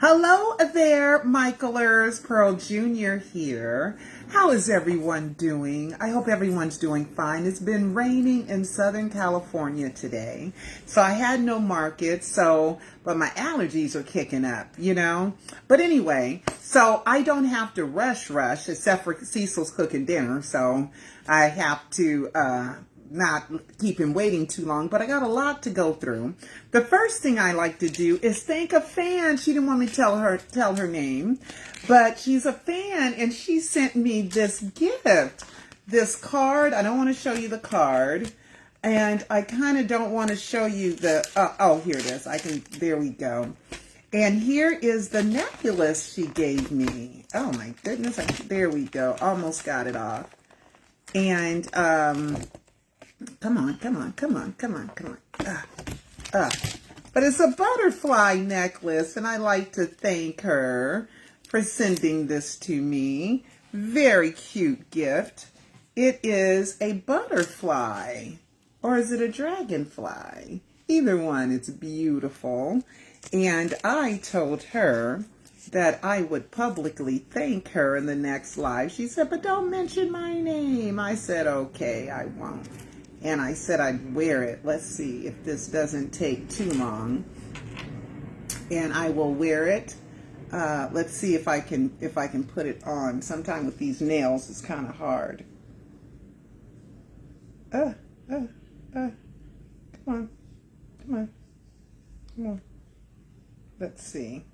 Hello there, Michaelers. Pearl Jr. here. How is everyone doing? I hope everyone's doing fine. It's been raining in Southern California today, so I had no market, but my allergies are kicking up. But anyway, so I don't have to rush, except for Cecil's cooking dinner, so I have to, not keep him waiting too long, but I got a lot to go through. The first thing I like to do is thank a fan. She didn't want me to tell her name, but she's a fan and she sent me this gift, this card. I don't want to show you the card, and I kind of don't want to show you the, oh, here it is. There we go. And here is the necklace she gave me. Oh my goodness. There we go. Almost got it off. And, come on. But it's a butterfly necklace, and I like to thank her for sending this to me. Very cute gift. It is a butterfly, or is it a dragonfly? Either one, it's beautiful. And I told her that I would publicly thank her in the next live. She said, but don't mention my name. I said, okay, I won't. And I said I'd wear it. Let's see if this doesn't take too long. And I will wear it. Let's see if I can put it on. Sometime with these nails, it's kind of hard. Come on. Let's see.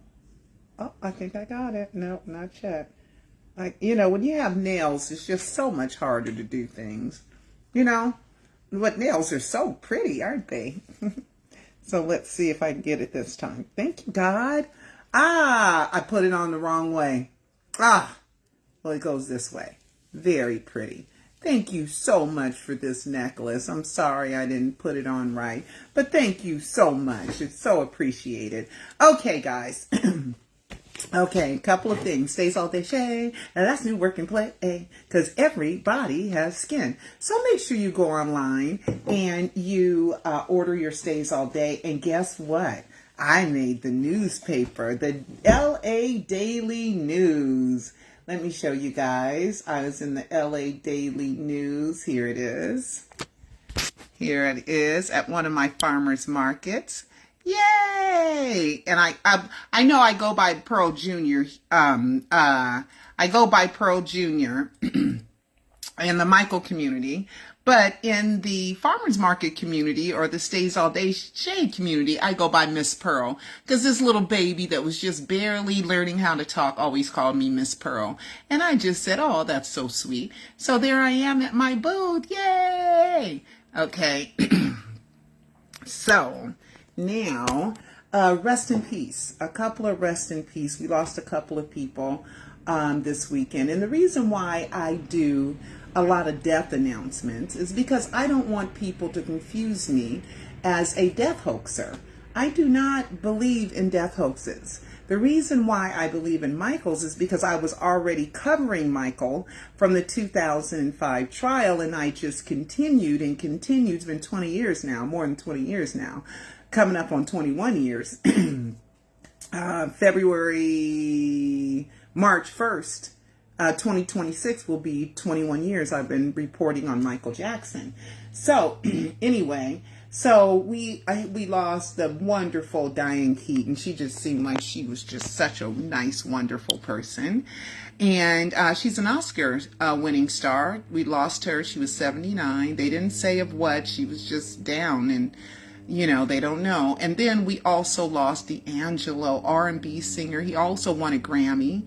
Oh, I think I got it. No, not yet. When you have nails, it's just so much harder to do things. But nails are so pretty, aren't they? So let's see if I can get it this time. Thank you, God. I put it on the wrong way. Well, it goes this way. Very pretty. Thank you so much for this necklace. I'm sorry I didn't put it on right, but thank you so much. It's so appreciated. Okay, guys. Okay, a couple of things. Stays all day shade. And that's new work and play. Because everybody has skin. So make sure you go online and you order your Stays All Day. And guess what? I made the newspaper, the LA Daily News. Let me show you guys. I was in the LA Daily News. Here it is. Here it is at one of my farmers markets. Yay! And I know I go by Pearl Jr. I go by Pearl Jr. in the Michael community, but in the farmers market community or the Stays All Day Shade community, I go by Miss Pearl, because this little baby that was just barely learning how to talk always called me Miss Pearl, and I just said, oh, that's so sweet. So there I am at my booth. Yay! Okay. So now, rest in peace. A couple of rest in peace. We lost a couple of people this weekend. And the reason why I do a lot of death announcements is because I don't want people to confuse me as a death hoaxer. I do not believe in death hoaxes. The reason why I believe in Michael's is because I was already covering Michael from the 2005 trial, and I just continued. It's been 20 years now, more than 20 years now. Coming up on 21 years. March 1st, 2026 will be 21 years I've been reporting on Michael Jackson. So anyway, so we lost the wonderful Diane Keaton. She just seemed like she was just such a nice, wonderful person. And she's an Oscar winning star. We lost her. She was 79. They didn't say of what. She was just down, and they don't know. And then we also lost D'Angelo, R&B singer. He also won a Grammy.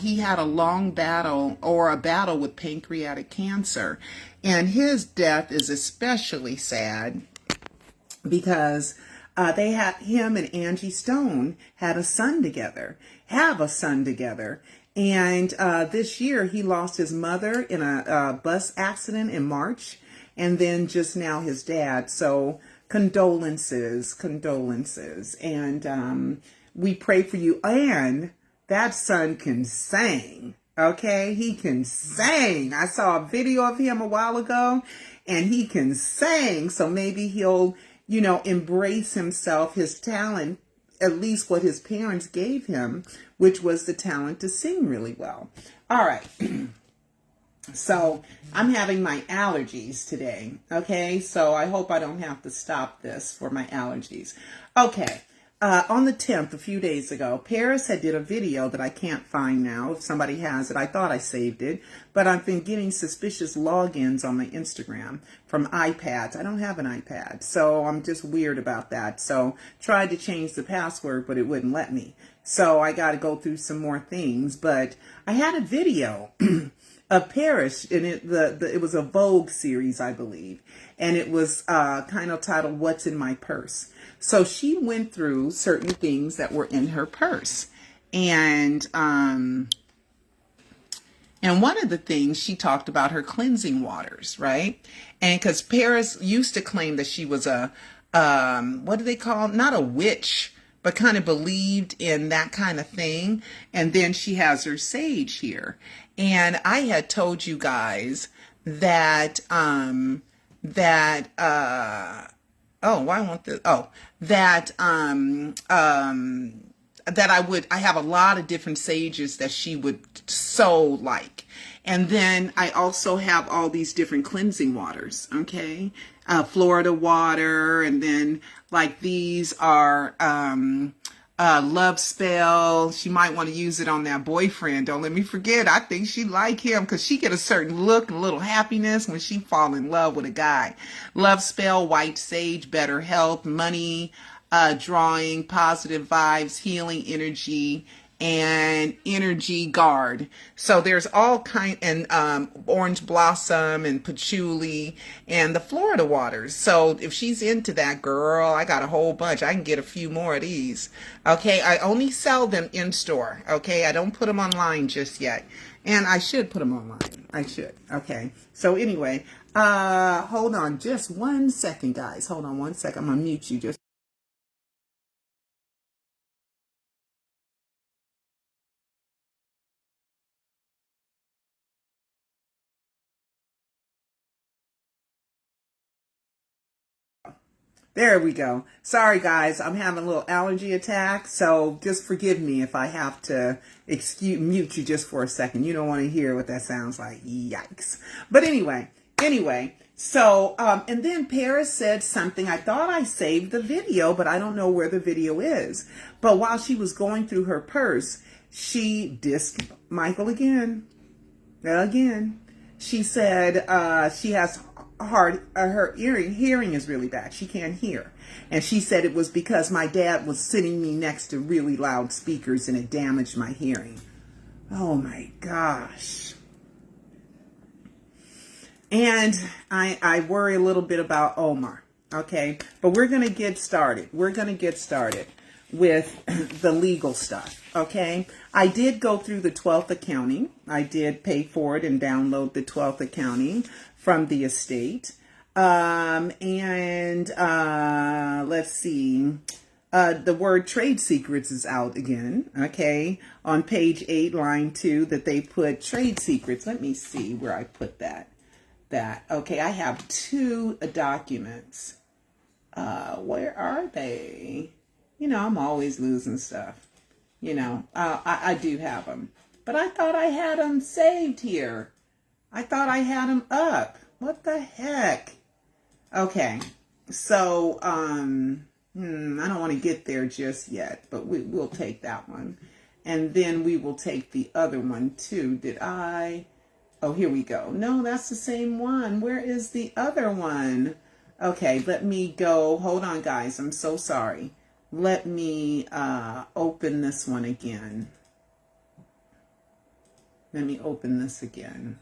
He had a long battle with pancreatic cancer. And his death is especially sad because him and Angie Stone have a son together. And this year he lost his mother in a bus accident in March. And then just now his dad. So condolences. And we pray for you. And that son can sing. Okay, he can sing. I saw a video of him a while ago, and he can sing. So maybe he'll, embrace himself, his talent, at least what his parents gave him, which was the talent to sing really well. All right. So I'm having my allergies today. Okay. So I hope I don't have to stop this for my allergies. Okay. On the 10th, a few days ago, Paris had did a video that I can't find now. If somebody has it, I thought I saved it, but I've been getting suspicious logins on my Instagram from iPads. I don't have an iPad, so I'm just weird about that. So tried to change the password, but it wouldn't let me. So I got to go through some more things, but I had a video of Paris, and it was a Vogue series, I believe, and it was kind of titled "What's in My Purse." So she went through certain things that were in her purse, and one of the things she talked about her cleansing waters, right? And because Paris used to claim that she was a what do they call, not a witch, but kind of believed in that kind of thing. And then she has her sage here. And I had told you guys that, I have a lot of different sages that she would so like. And then I also have all these different cleansing waters, okay? Florida water, and then like these are love spell. She might want to use it on that boyfriend. Don't let me forget. I think she like him because she get a certain look and a little happiness when she fall in love with a guy. Love spell, white sage, better health, money, drawing, positive vibes, healing energy, and energy guard. So there's all kind, and orange blossom and patchouli and the Florida waters. So if she's into that, girl, I got a whole bunch. I can get a few more of these. Okay, I only sell them in store. Okay, I don't put them online just yet, and I should put them online. I should. Okay. So anyway, hold on just 1 second, guys. Hold on 1 second. I'm gonna mute you just. There we go. Sorry, guys. I'm having a little allergy attack, so just forgive me if I have to mute you just for a second. You don't want to hear what that sounds like. Yikes. But anyway, so, and then Paris said something. I thought I saved the video, but I don't know where the video is. But while she was going through her purse, she dissed Michael again. She said she has her hearing is really bad. She can't hear. And she said it was because my dad was sitting me next to really loud speakers and it damaged my hearing. Oh my gosh. And I worry a little bit about Omar. Okay. But we're going to get started. With the legal stuff. Okay. I did go through the 12th accounting. I did pay for it and download the 12th accounting from the estate. Let's see. The word trade secrets is out again. Okay. On page 8, line 2, that they put trade secrets. Let me see where I put that. Okay. I have 2 documents. Where are they? You know, I'm always losing stuff. You know, I do have them. But I thought I had them saved here. I thought I had them up. What the heck? Okay. So, I don't want to get there just yet, but we'll take that one. And then we will take the other one too. Oh, here we go. No, that's the same one. Where is the other one? Okay, let me go. Hold on, guys. I'm so sorry. Let me open this one again. Let me open this again.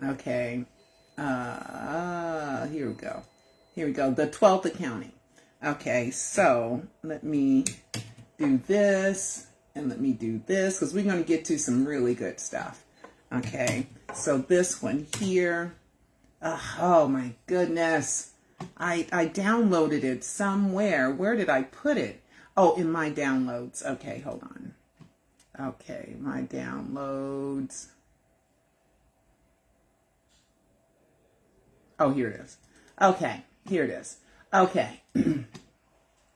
Okay. Here we go. The 12th accounting. Okay, so let me do this and let me do this because we're going to get to some really good stuff. Okay, so this one here. Oh my goodness. I downloaded it somewhere. Where did I put it? Oh, in my downloads. Okay, hold on. Okay, my downloads. Oh, here it is. Okay, here it is. Okay.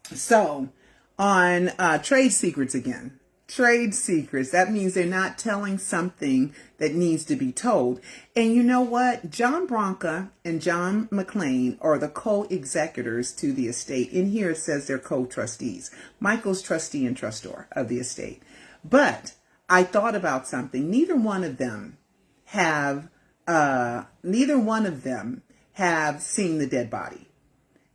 So, on trade secrets again. Trade secrets. That means they're not telling something that needs to be told. And you know what? John Branca and John McClain are the co-executors to the estate. In here it says they're co-trustees. Michael's trustee and trustor of the estate. But I thought about something. Neither one of them have seen the dead body.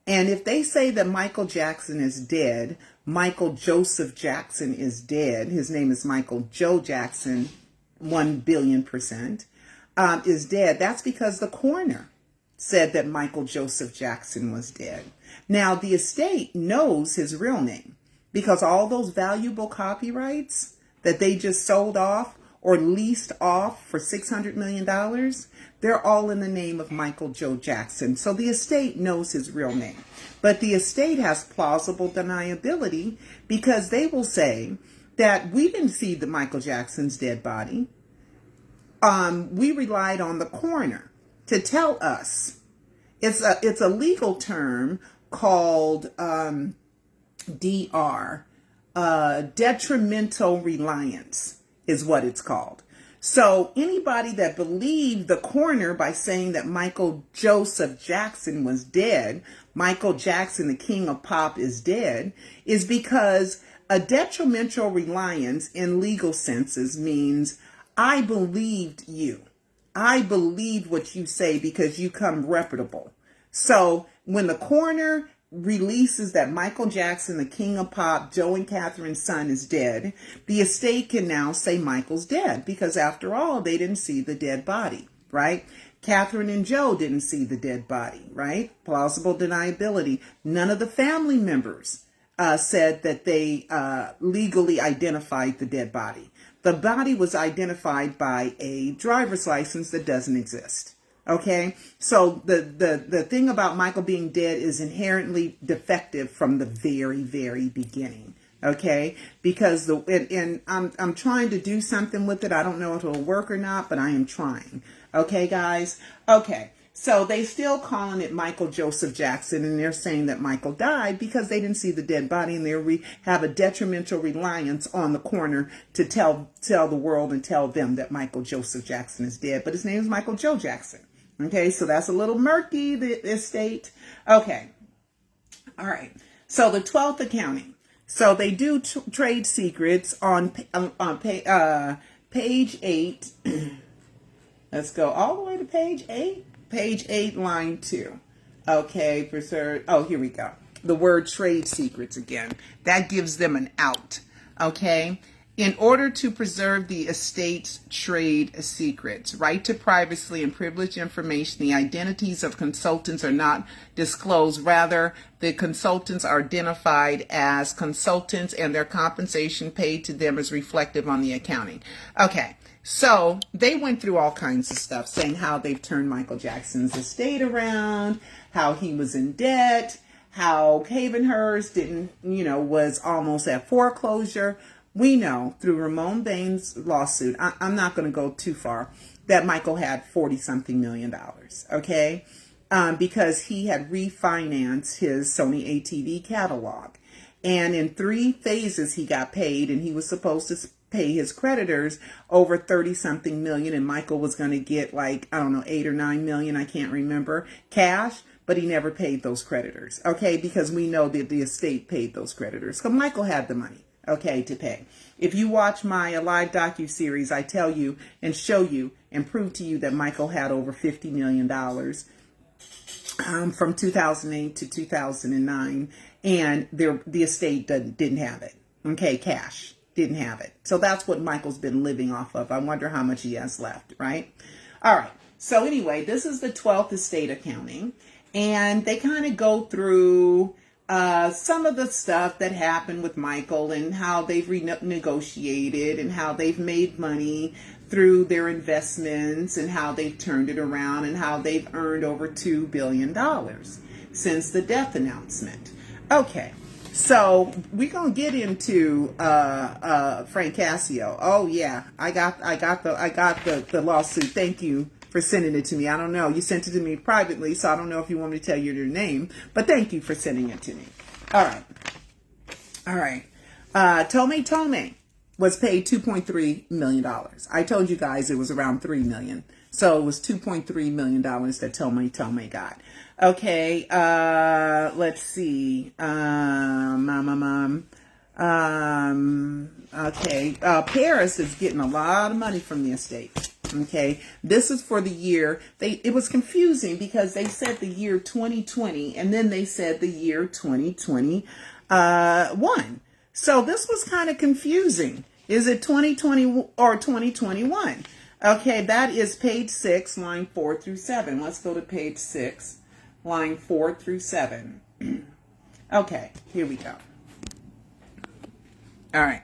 And if they say that Michael Jackson is dead, Michael Joseph Jackson is dead, his name is Michael Joe Jackson, 1,000,000,000%, is dead, that's because the coroner said that Michael Joseph Jackson was dead. Now, the estate knows his real name because all those valuable copyrights that they just sold off or leased off for $600 million, they're all in the name of Michael Joe Jackson. So the estate knows his real name. But the estate has plausible deniability because they will say that we didn't see the Michael Jackson's dead body. We relied on the coroner to tell us. It's a legal term called DR, detrimental reliance is what it's called. So anybody that believed the coroner by saying that Michael Joseph Jackson was dead, Michael Jackson, the king of pop, is dead, is because a detrimental reliance in legal senses means I believed you. I believed what you say because you come reputable. So when the coroner releases that Michael Jackson, the king of pop, Joe and Catherine's son, is dead, the estate can now say Michael's dead because after all, they didn't see the dead body, right? Catherine and Joe didn't see the dead body, right? Plausible deniability. None of the family members said that they legally identified the dead body. The body was identified by a driver's license that doesn't exist. Okay, so the thing about Michael being dead is inherently defective from the very, very beginning. Okay, because I'm trying to do something with it. I don't know if it'll work or not, but I am trying. Okay, guys. Okay, so they still calling it Michael Joseph Jackson, and they're saying that Michael died because they didn't see the dead body, and they have a detrimental reliance on the coroner to tell the world and tell them that Michael Joseph Jackson is dead, but his name is Michael Joe Jackson. Okay, so that's a little murky, the estate. Okay, all right. So the 12th accounting. So they do trade secrets on page 8. Let's go all the way to page 8. Page 8, line 2. Okay, preserve. Oh, here we go. The word trade secrets again. That gives them an out. Okay. In order to preserve the estate's trade secrets, right to privacy and privileged information, the identities of consultants are not disclosed. Rather, the consultants are identified as consultants and their compensation paid to them is reflective on the accounting. Okay, so they went through all kinds of stuff, saying how they've turned Michael Jackson's estate around, how he was in debt, how Havenhurst was almost at foreclosure. We know through Ramon Bain's lawsuit, I'm not going to go too far, that Michael had $40-something million, okay? Because he had refinanced his Sony ATV catalog. And in 3 phases he got paid, and he was supposed to pay his creditors over 30-something million, and Michael was going to get like, I don't know, 8 or 9 million, I can't remember, cash, but he never paid those creditors, okay? Because we know that the estate paid those creditors. So Michael had the money. Okay, to pay. If you watch my live docu-series, I tell you and show you and prove to you that Michael had over $50 million from 2008 to 2009, and the estate didn't have it. Okay, cash, didn't have it. So that's what Michael's been living off of. I wonder how much he has left, right? All right, so anyway, this is the 12th estate accounting, and they kind of go through some of the stuff that happened with Michael and how they've renegotiated and how they've made money through their investments and how they've turned it around and how they've earned over $2 billion since the death announcement. Okay, so we're going to get into Frank Cascio. Oh yeah, I got the lawsuit. Thank you for sending it to me. I don't know. You sent it to me privately, so I don't know if you want me to tell you your name, but thank you for sending it to me. All right. All right. Tome was paid $2.3 million. I told you guys it was around $3 million. So it was $2.3 million that Tome got. Okay. Let's see. Okay. Paris is getting a lot of money from the estate. Okay. This is for the year. It was confusing because they said the year 2020 and then they said the year 2021. So this was kind of confusing. Is it 2020 or 2021? Okay, that is page 6, line 4 through 7. Let's go to page 6, line 4 through 7. Okay, here we go. All right,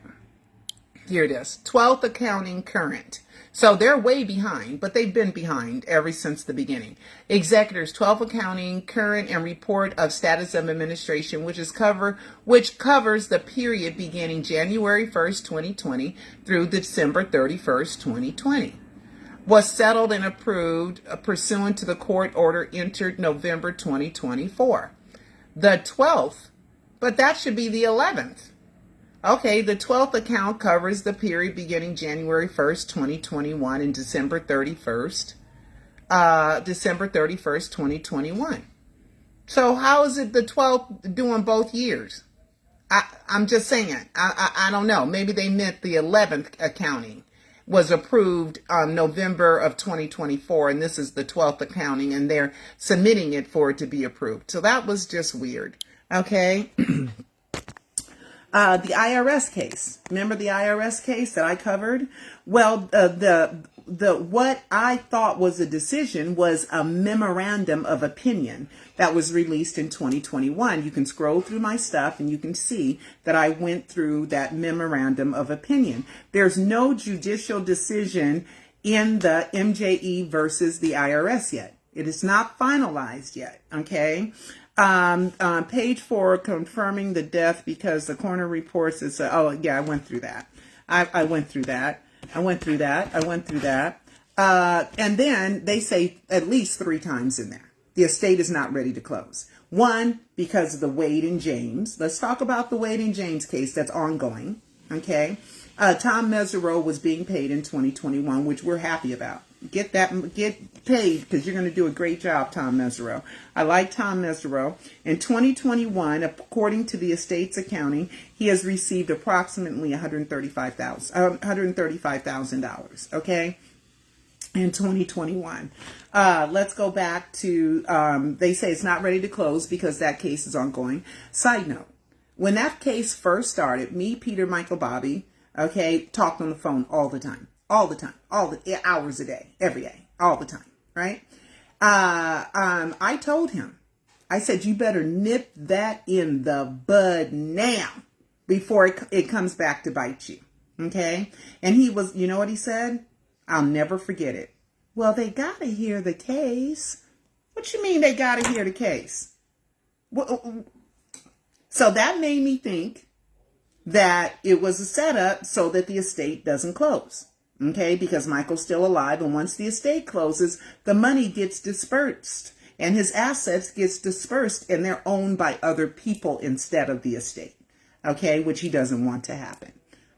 here it is. 12th accounting current. So they're way behind, but they've been behind ever since the beginning. Executors, 12th accounting current and report of status of administration, which covers the period beginning January 1st, 2020 through December 31st, 2020. Was settled and approved pursuant to the court order entered November 2024. The 12th, but that should be the 11th. Okay, the 12th account covers the period beginning January 1st, 2021 and December 31st, 2021. So how is it the 12th doing both years? I'm just saying, I don't know. Maybe they meant the 11th accounting was approved November of 2024, and this is the 12th accounting, and they're submitting it for it to be approved. So that was just weird. Okay. The IRS case. Remember the IRS case that I covered? Well, what I thought was a decision was a memorandum of opinion that was released in 2021. You can scroll through my stuff and you can see that I went through that memorandum of opinion. There's no judicial decision in the MJE versus the IRS yet. It is not finalized yet. Okay. Page 4, confirming the death because the coroner reports is, I went through that. I went through that. And then they say at least 3 times in there, the estate is not ready to close. 1, because of the Wade and James. Let's talk about the Wade and James case that's ongoing. Okay. Tom Mesereau was being paid in 2021, which we're happy about. Get paid because you're going to do a great job, Tom Mesereau. I like Tom Mesereau. In 2021, according to the estate's accounting, he has received approximately $135,000. Okay, in 2021. Let's go back to. They say it's not ready to close because that case is ongoing. Side note: when that case first started, me, Peter, Michael, Bobby, okay, talked on the phone all the time. All the hours a day, every day, all the time, right? I told him, I said, you better nip that in the bud now before it comes back to bite you, okay? And he was, you know what he said? I'll never forget it. Well, they got to hear the case. What you mean they got to hear the case? So that made me think that it was a setup so that the estate doesn't close. Okay, because Michael's still alive, and once the estate closes, the money gets dispersed, and his assets gets dispersed, and they're owned by other people instead of the estate. Okay, which he doesn't want to happen.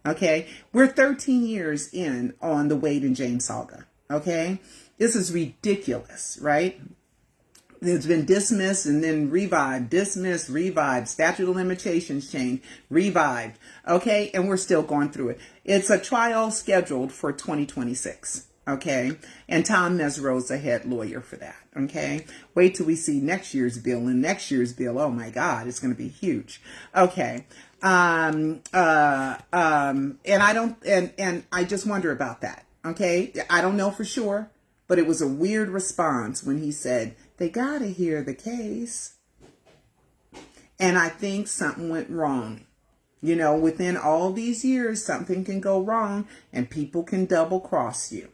Okay, we're 13 years in on the Wade and James saga. Okay, this is ridiculous, right? It's been dismissed and then revived, dismissed, revived, statute of limitations changed, revived. Okay, and we're still going through it. It's a trial scheduled for 2026. Okay, and Tom Mesereau's a head lawyer for that. Okay, wait till we see next year's bill, and next year's bill, oh my God, it's going to be huge. Okay, and I just wonder about that. Okay, I don't know for sure, but it was a weird response when he said, they got to hear the case. And I think something went wrong. You know, within all these years, something can go wrong and people can double cross you.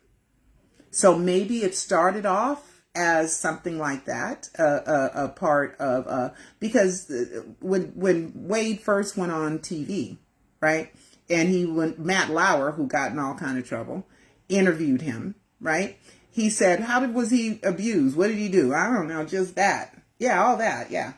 So maybe it started off as something like that, a part of, because when Wade first went on TV, right? And Matt Lauer, who got in all kind of trouble, interviewed him, right? He said, was he abused? What did he do? I don't know, just that. Yeah, all that. Yeah.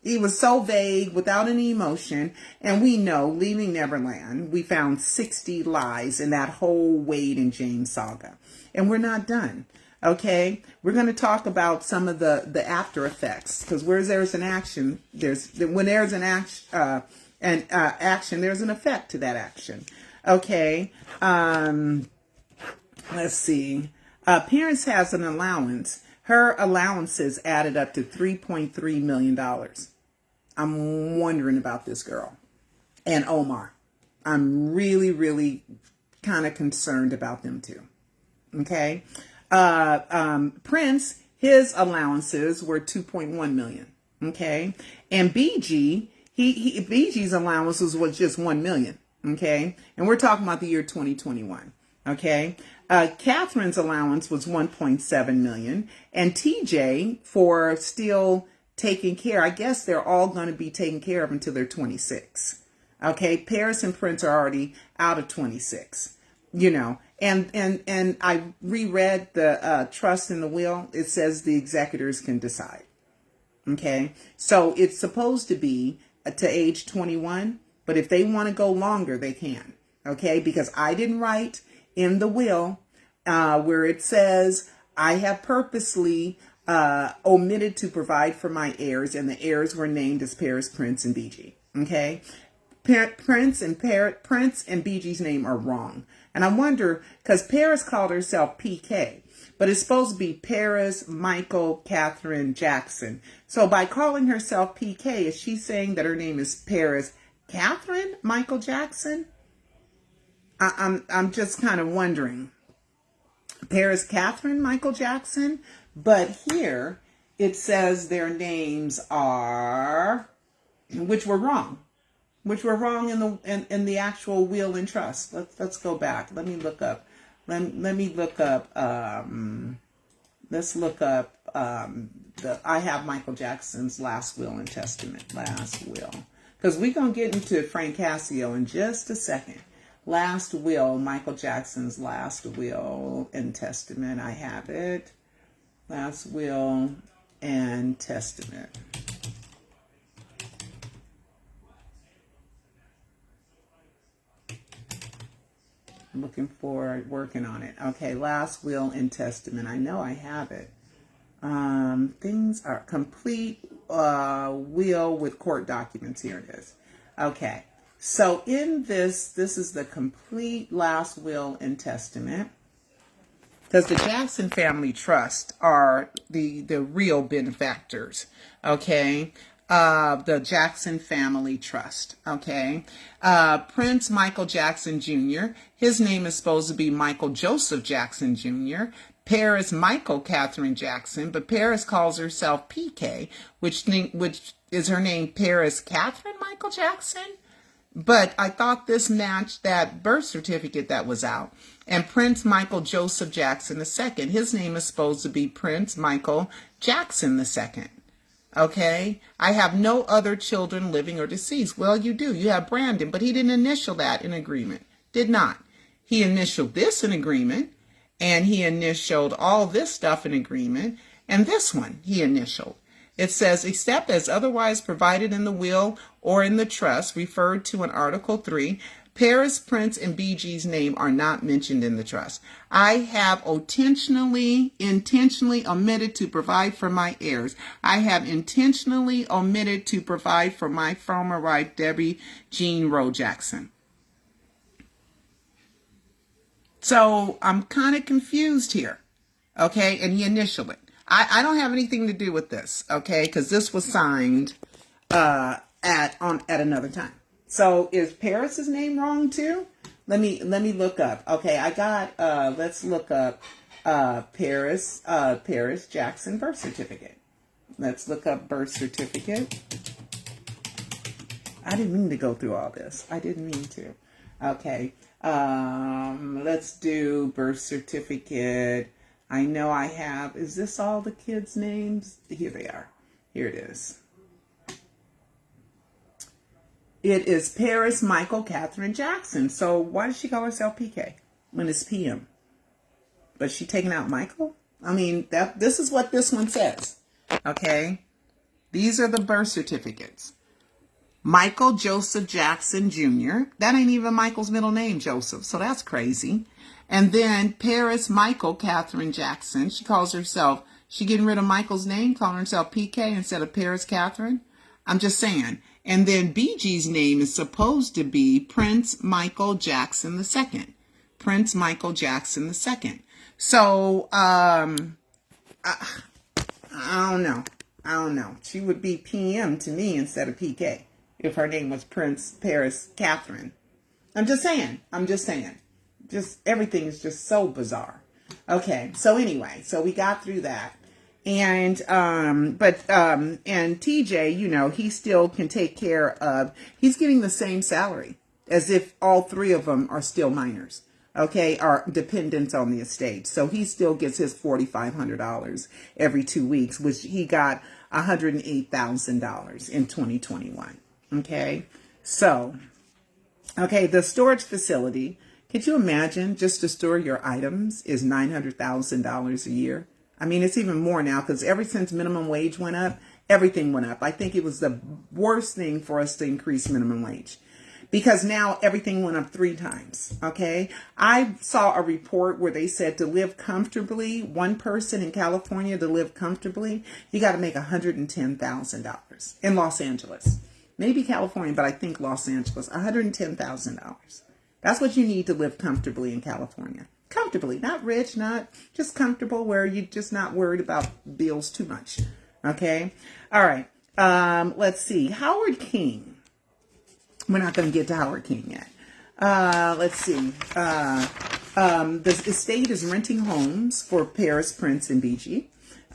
He was so vague, without any emotion. And we know, Leaving Neverland, we found 60 lies in that whole Wade and James saga. And we're not done. Okay? We're going to talk about some of the after effects. Because where there's an action, when there's an action, there's an effect to that action. Okay? Let's see. Parents has an allowance. Her allowances added up to $3.3 million. I'm wondering about this girl and Omar. I'm really, really kind of concerned about them too. Okay. Prince, his allowances were 2.1 million. Okay. And BG, BG's allowances was just 1 million. Okay. And we're talking about the year 2021. Okay. Catherine's allowance was 1.7 million, and TJ for still taking care. I guess they're all going to be taken care of until they're 26. Okay. Paris and Prince are already out of 26, you know, and I reread the trust in the will. It says the executors can decide. Okay. So it's supposed to be to age 21, but if they want to go longer, they can. Okay. Because I didn't write in the will where it says I have purposely omitted to provide for my heirs, and the heirs were named as Paris, Prince, and BG. Okay, Prince and BG's name are wrong, and I wonder because Paris called herself PK, but it's supposed to be Paris Michael Catherine Jackson. So by calling herself PK, is she saying that her name is Paris Catherine Michael Jackson? I'm just kind of wondering. Paris Catherine Michael Jackson, but here it says their names are, which were wrong in the actual will and trust. Let's go back. Let me look up. Let's look up I have Michael Jackson's last will and testament. Last will, because we're gonna get into Frank Cascio in just a second. Last will, Michael Jackson's last will and testament. I have it. Last will and testament. I'm looking for it, working on it. Okay, last will and testament. I know I have it. Things are complete will with court documents. Here it is. Okay. So in this is the complete last will and testament, because the Jackson Family Trust are the real benefactors. Okay. The Jackson Family Trust. Okay. Prince Michael Jackson Jr., his name is supposed to be Michael Joseph Jackson Jr., Paris Michael Catherine Jackson, but Paris calls herself PK, which is her name Paris Catherine Michael Jackson. But I thought this matched that birth certificate that was out. And Prince Michael Joseph Jackson II, his name is supposed to be Prince Michael Jackson II. Okay? I have no other children living or deceased. Well, you do. You have Brandon, but he didn't initial that in agreement. Did not. He initialed this in agreement, and he initialed all this stuff in agreement, and this one he initialed. It says, except as otherwise provided in the will or in the trust referred to in Article 3, Paris, Prince, and BG's name are not mentioned in the trust. I have intentionally omitted to provide for my heirs. I have intentionally omitted to provide for my former wife, Debbie Jean Rowe Jackson. So I'm kind of confused here. Okay, and he initialed it. I don't have anything to do with this, okay? Because this was signed at another time. So is Paris's name wrong too? Let me look up. Okay, I got let's look up Paris Jackson birth certificate. Let's look up birth certificate. I didn't mean to go through all this. I didn't mean to. Okay. Let's do birth certificate. I know I have, is this all the kids' names? Here they are. Here it is. It is Paris Michael Catherine Jackson. So why does she call herself PK when it's PM? But she taking out Michael? I mean, this is what this one says. Okay. These are the birth certificates. Michael Joseph Jackson Jr. That ain't even Michael's middle name, Joseph, so that's crazy. And then Paris Michael Catherine Jackson. She calls herself, she getting rid of Michael's name, calling herself PK instead of Paris Catherine. I'm just saying. And then BG's name is supposed to be Prince Michael Jackson II. Prince Michael Jackson II. So, I don't know. I don't know. She would be PM to me instead of PK if her name was Prince Paris Catherine. I'm just saying. Just everything is just so bizarre. Okay. So anyway, so we got through that. And and TJ, you know, he still can take care of, he's getting the same salary as if all three of them are still minors. Okay, are dependents on the estate. So he still gets his $4,500 every 2 weeks, which he got $108,000 in 2021. Okay, so, okay, the storage facility, could you imagine just to store your items is $900,000 a year? I mean, it's even more now because ever since minimum wage went up, everything went up. I think it was the worst thing for us to increase minimum wage because now everything went up 3 times. Okay. I saw a report where they said to live comfortably, one person in California to live comfortably, you got to make $110,000 in Los Angeles. Maybe California, but I think Los Angeles, $110,000. That's what you need to live comfortably in California. Comfortably, not rich, not just comfortable where you're just not worried about bills too much. Okay. All right. Let's see. Howard King. We're not going to get to Howard King yet. Let's see. The estate is renting homes for Paris, Prince, and BG.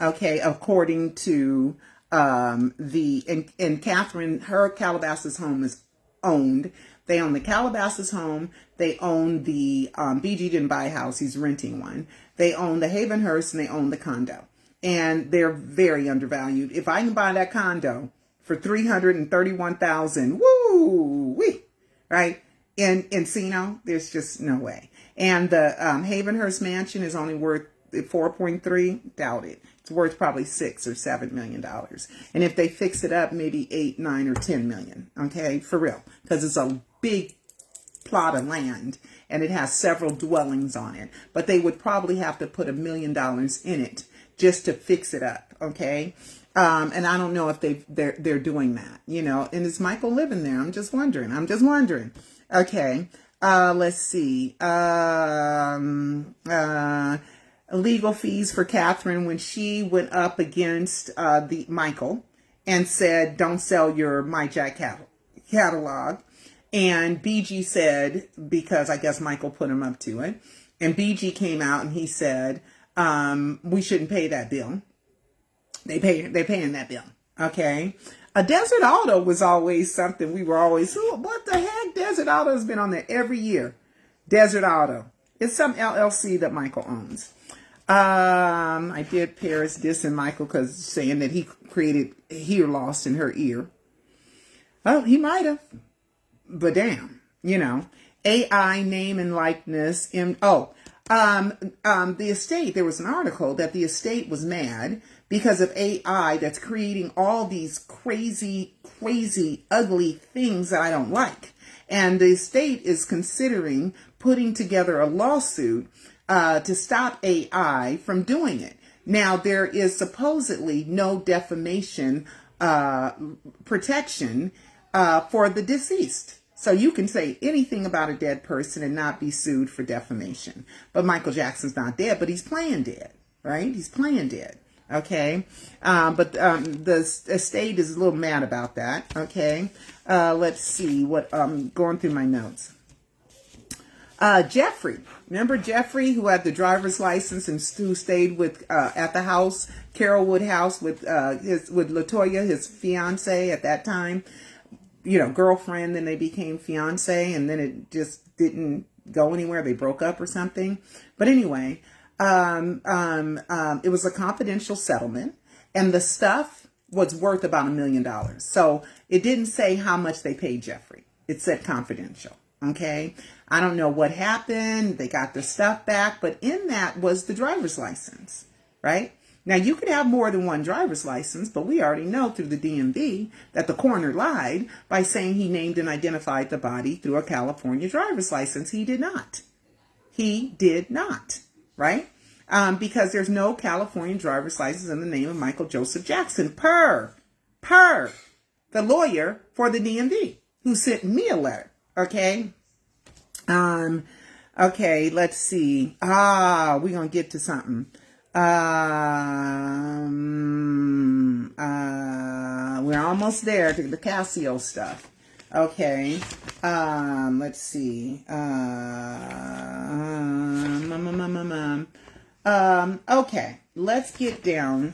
Okay. According to and Catherine, her Calabasas home is owned. They own the Calabasas home. They own the, BG didn't buy a house. He's renting one. They own the Havenhurst and they own the condo. And they're very undervalued. If I can buy that condo for $331,000, woo wee, right? In Encino, there's just no way. And the Havenhurst mansion is only worth 4.3. Doubt it. It's worth probably $6 or $7 million. And if they fix it up, maybe 8, 9, or 10 million. Okay, for real, because it's a big plot of land and it has several dwellings on it. But they would probably have to put $1 million in it just to fix it up. Okay. And I don't know if they're doing that, you know, and is Michael living there? I'm just wondering. Okay. Let's see. Legal fees for Catherine when she went up against the Michael and said, don't sell your My Jack catalog. And BG said, because I guess Michael put him up to it, and BG came out and he said, we shouldn't pay that bill. They're paying that bill. Okay. A Desert Auto was always something we were always, what the heck? Desert Auto has been on there every year. Desert Auto. It's some LLC that Michael owns. I did Paris dissing Michael because saying that he created hear loss in her ear. Oh, he might have. But damn, you know, AI name and likeness. The estate, there was an article that the estate was mad because of AI that's creating all these crazy, ugly things that I don't like. And the estate is considering putting together a lawsuit to stop AI from doing it. Now, there is supposedly no defamation protection for the deceased. So you can say anything about a dead person and not be sued for defamation. But Michael Jackson's not dead, but he's playing dead, right? He's playing dead. Okay. But the estate is a little mad about that. Okay. Let's see what going through my notes. Jeffrey, remember Jeffrey who had the driver's license and who stayed with at the house, Carolwood House with Latoya, his fiance at that time, you know, girlfriend. Then they became fiance, and then it just didn't go anywhere. They broke up or something. But anyway, it was a confidential settlement, and the stuff was worth about $1 million. So it didn't say how much they paid Jeffrey. It said confidential. Okay. I don't know what happened. They got their stuff back, but in that was the driver's license, right? Now, you could have more than one driver's license, but we already know through the DMV that the coroner lied by saying he named and identified the body through a California driver's license. He did not. He did not, right? Because there's no California driver's license in the name of Michael Joseph Jackson per the lawyer for the DMV who sent me a letter, okay? Okay, let's see. We're going to get to something. We're almost there to the Casio stuff. Okay. Let's see. Okay, let's get down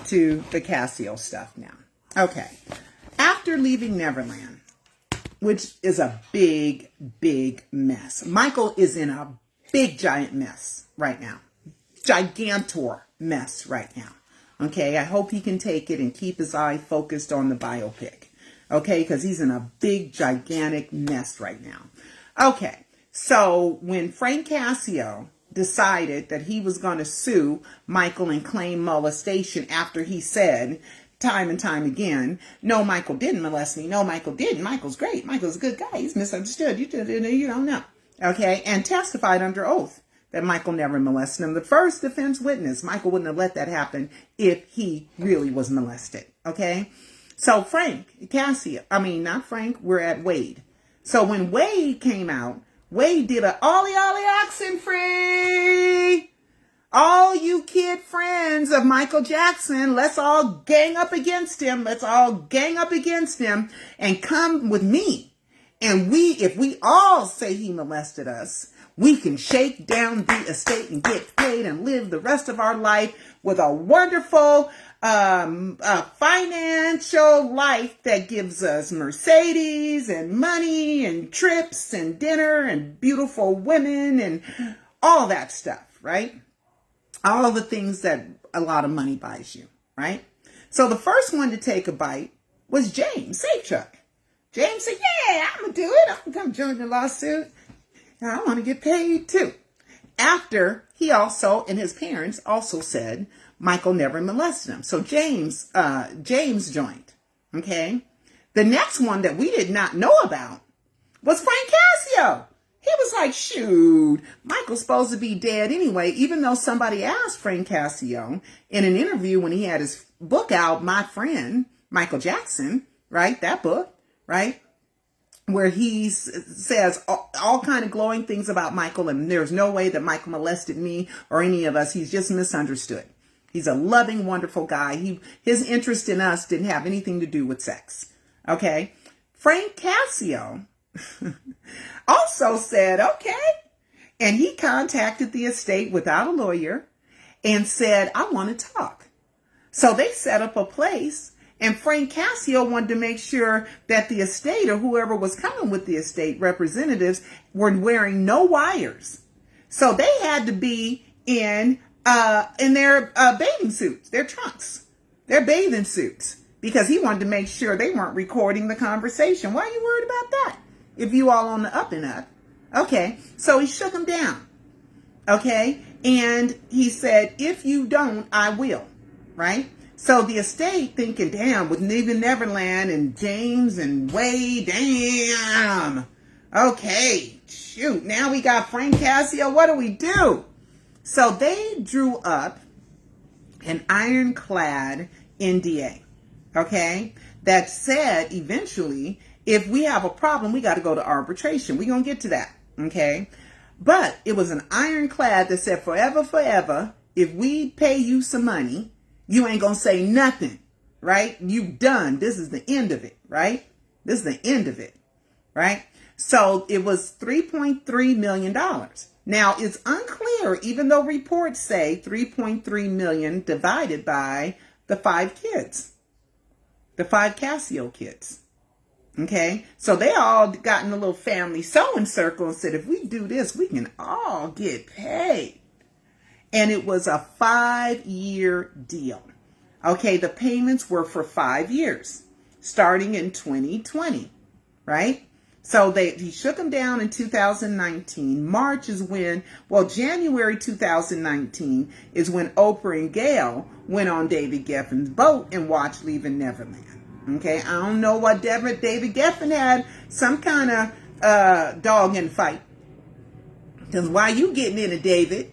to the Casio stuff now. Okay. After leaving Neverland, which is a big, big mess. Michael is in a big, giant mess right now. Gigantor mess right now. Okay, I hope he can take it and keep his eye focused on the biopic. Okay, because he's in a big, gigantic mess right now. Okay, so when Frank Casio decided that he was going to sue Michael and claim molestation after he said time and time again, no, Michael didn't molest me. No, Michael didn't. Michael's great. Michael's a good guy. He's misunderstood. You don't know. Okay, and testified under oath that Michael never molested him. The first defense witness, Michael wouldn't have let that happen if he really was molested. Okay, so Frank Casio, not Frank, we're at Wade. So when Wade came out, Wade did a Ollie Oxen free. All you kid friends of Michael Jackson, let's all gang up against him. Let's all gang up against him and come with me. And if we all say he molested us, we can shake down the estate and get paid and live the rest of our life with a wonderful financial life that gives us Mercedes and money and trips and dinner and beautiful women and all that stuff, right? All of the things that a lot of money buys you, right? So the first one to take a bite was James Safechuck. James said, yeah, I'm going to do it. I'm going to come join the lawsuit. And I want to get paid too. After he also, and his parents also said, Michael never molested him. So James joined, okay? The next one that we did not know about was Frank Casio. He was like, shoot, Michael's supposed to be dead anyway, even though somebody asked Frank Casio in an interview when he had his book out, My Friend, Michael Jackson, right? That book, right? Where he says all kind of glowing things about Michael, and there's no way that Michael molested me or any of us. He's just misunderstood. He's a loving, wonderful guy. His interest in us didn't have anything to do with sex. Okay? Frank Casio also said, okay. And he contacted the estate without a lawyer and said, I want to talk. So they set up a place, and Frank Casio wanted to make sure that the estate or whoever was coming with the estate representatives were wearing no wires. So they had to be in their bathing suits, their trunks, their bathing suits, because he wanted to make sure they weren't recording the conversation. Why are you worried about that? If you all on the up and up. Okay, so he shook him down. Okay, and he said, if you don't, I will. Right? So the estate thinking, damn, with Leaving Neverland and James and Wade, damn. Okay, shoot, now we got Frank Casio. What do we do? So they drew up an ironclad NDA, okay, that said eventually, if we have a problem, we got to go to arbitration. We're going to get to that, okay? But it was an ironclad that said forever, if we pay you some money, you ain't going to say nothing, right? You done. This is the end of it, right? This is the end of it, right? So it was $3.3 million. Now, it's unclear, even though reports say 3.3 million divided by the 5 kids, the 5 Casio kids. Okay, so they all got in a little family sewing circle and said, if we do this, we can all get paid. And it was a 5-year deal. Okay, the payments were for 5 years, starting in 2020, right? So he shook him down in 2019. March is when, January 2019 is when Oprah and Gail went on David Geffen's boat and watched Leaving Neverland. Okay, I don't know what David Geffen had some kind of dog in the fight. Because why you getting into David?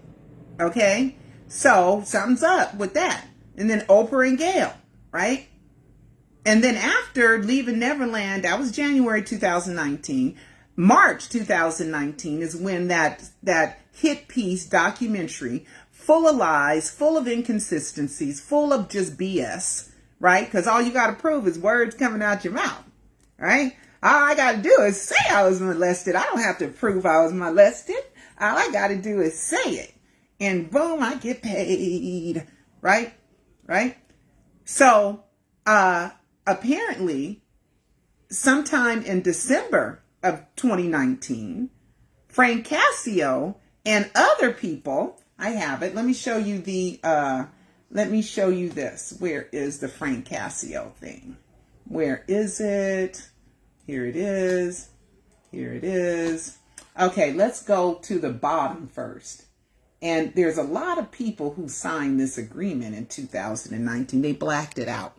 Okay, so something's up with that. And then Oprah and Gail, right? And then after Leaving Neverland, that was January 2019. March 2019 is when that hit piece documentary, full of lies, full of inconsistencies, full of just BS, right? Because all you got to prove is words coming out your mouth, right? All I got to do is say I was molested. I don't have to prove I was molested. All I got to do is say it. And boom, I get paid, right? Right? So, apparently, sometime in December of 2019, Frank Cascio and other people, I have it. Let me show you this. Where is the Frank Cascio thing? Where is it? Here it is. Here it is. Okay, let's go to the bottom first. And there's a lot of people who signed this agreement in 2019. They blacked it out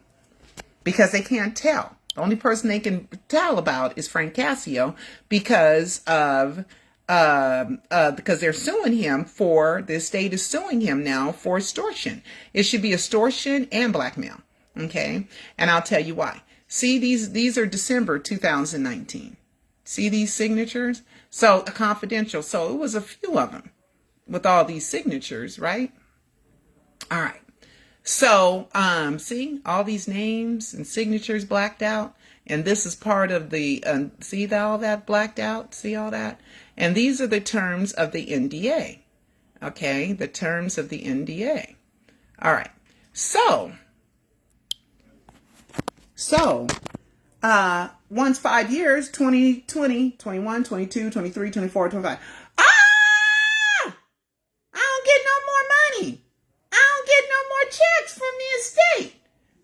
because they can't tell. The only person they can tell about is Frank Cascio because they're suing him the estate is suing him now for extortion. It should be extortion and blackmail. Okay, and I'll tell you why. See, these are December 2019. See these signatures? So confidential. So it was a few of them with all these signatures, right? All right. So, see all these names and signatures blacked out. And this is part of the, see all that blacked out? See all that? And these are the terms of the NDA. Okay. The terms of the NDA. All right. So, once 5 years, 2020, 21, 22, 23, 24, 25. I don't get no more money. I don't get no more checks from the estate.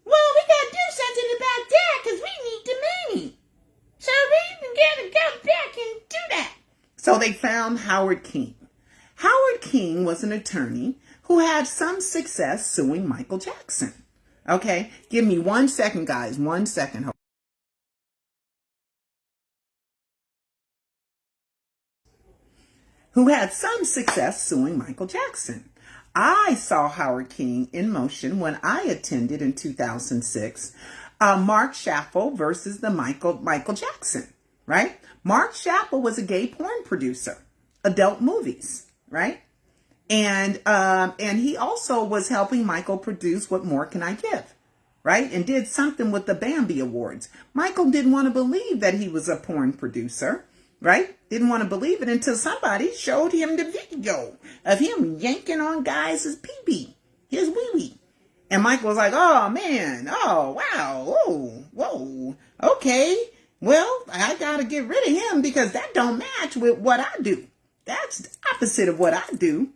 Well, we got to do something about that because we need the money. So we got to go back and do that. So they found Howard King. Howard King was an attorney who had some success suing Michael Jackson. Okay, give me 1 second, guys. 1 second. Who had some success suing Michael Jackson. I saw Howard King in motion when I attended in 2006, Mark Schaffel versus the Michael Jackson, right? Mark Schaffel was a gay porn producer, adult movies, right? And he also was helping Michael produce What More Can I Give, right? And did something with the Bambi Awards. Michael didn't want to believe that he was a porn producer. Right? Didn't want to believe it until somebody showed him the video of him yanking on guys' pee-pee, his wee-wee. And Michael was like, oh, man, oh, wow, whoa, whoa, okay. Well, I got to get rid of him because that don't match with what I do. That's the opposite of what I do.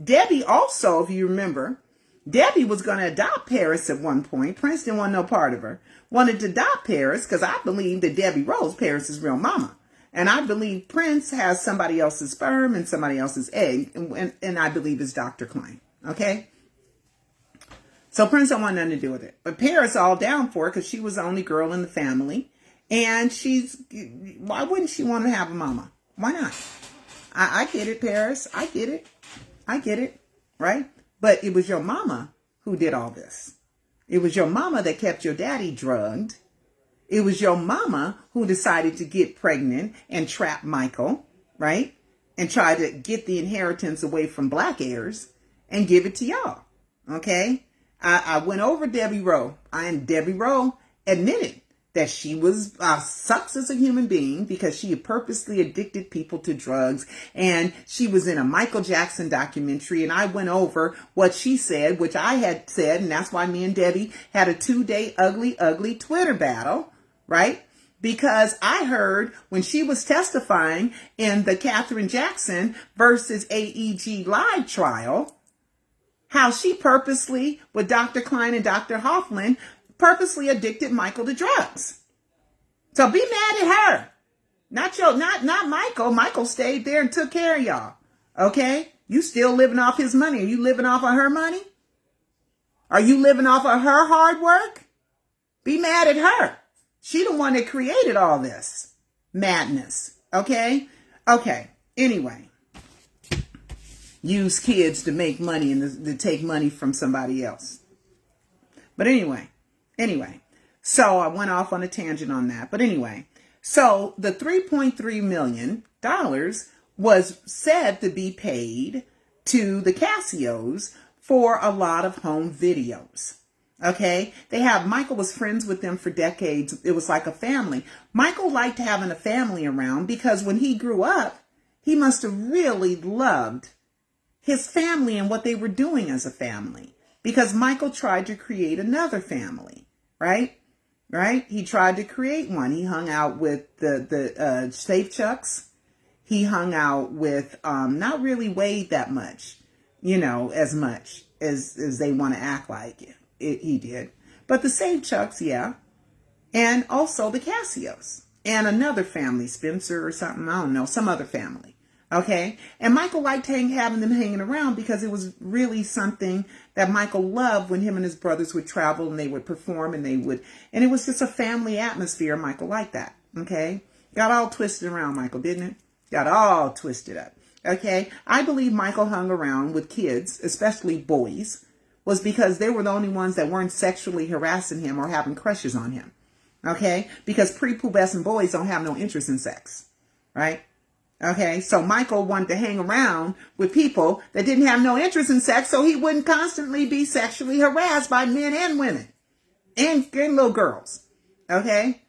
Debbie also, if you remember, Debbie was going to adopt Paris at one point. Prince didn't want no part of her. Wanted to adopt Paris because I believe that Debbie Rose, Paris' real mama. And I believe Prince has somebody else's sperm and somebody else's egg. And I believe it's Dr. Klein. Okay? So Prince don't want nothing to do with it. But Paris all down for it because she was the only girl in the family. And why wouldn't she want to have a mama? Why not? I get it, Paris. I get it. I get it. Right? But it was your mama who did all this. It was your mama that kept your daddy drugged. It was your mama who decided to get pregnant and trap Michael, right? And try to get the inheritance away from black heirs and give it to y'all, okay? I went over Debbie Rowe. Debbie Rowe admitted that she was sucks as a human being because she had purposely addicted people to drugs. And she was in a Michael Jackson documentary. And I went over what she said, which I had said. And that's why me and Debbie had a 2-day ugly Twitter battle. Right? Because I heard when she was testifying in the Katherine Jackson versus AEG live trial, how she purposely, with Dr. Klein and Dr. Hoffman, purposely addicted Michael to drugs. So be mad at her. Not Michael. Michael stayed there and took care of y'all. Okay? You still living off his money. Are you living off of her money? Are you living off of her hard work? Be mad at her. She the one that created all this madness. Okay? Okay. Anyway. Use kids to make money and to take money from somebody else. But anyway. So I went off on a tangent on that. But anyway. So the $3.3 million was said to be paid to the Casios for a lot of home videos. Okay. Michael was friends with them for decades. It was like a family. Michael liked having a family around because when he grew up, he must have really loved his family and what they were doing as a family, because Michael tried to create another family, right? He tried to create one. He hung out with the Safe Chucks. He hung out with, not really Wade that much, as much as they want to act like he did. But the Safe Chucks, yeah. And also the Casios and another family, Spencer or something. I don't know, some other family. Okay. And Michael liked having them hanging around because it was really something that Michael loved when him and his brothers would travel and they would perform and it was just a family atmosphere. Michael liked that. Okay. Got all twisted around, Michael, didn't it? Got all twisted up. Okay. I believe Michael hung around with kids, especially boys, was because they were the only ones that weren't sexually harassing him or having crushes on him. Okay. Because prepubescent boys don't have no interest in sex. Right. Okay, so Michael wanted to hang around with people that didn't have no interest in sex so he wouldn't constantly be sexually harassed by men and women and little girls. Okay?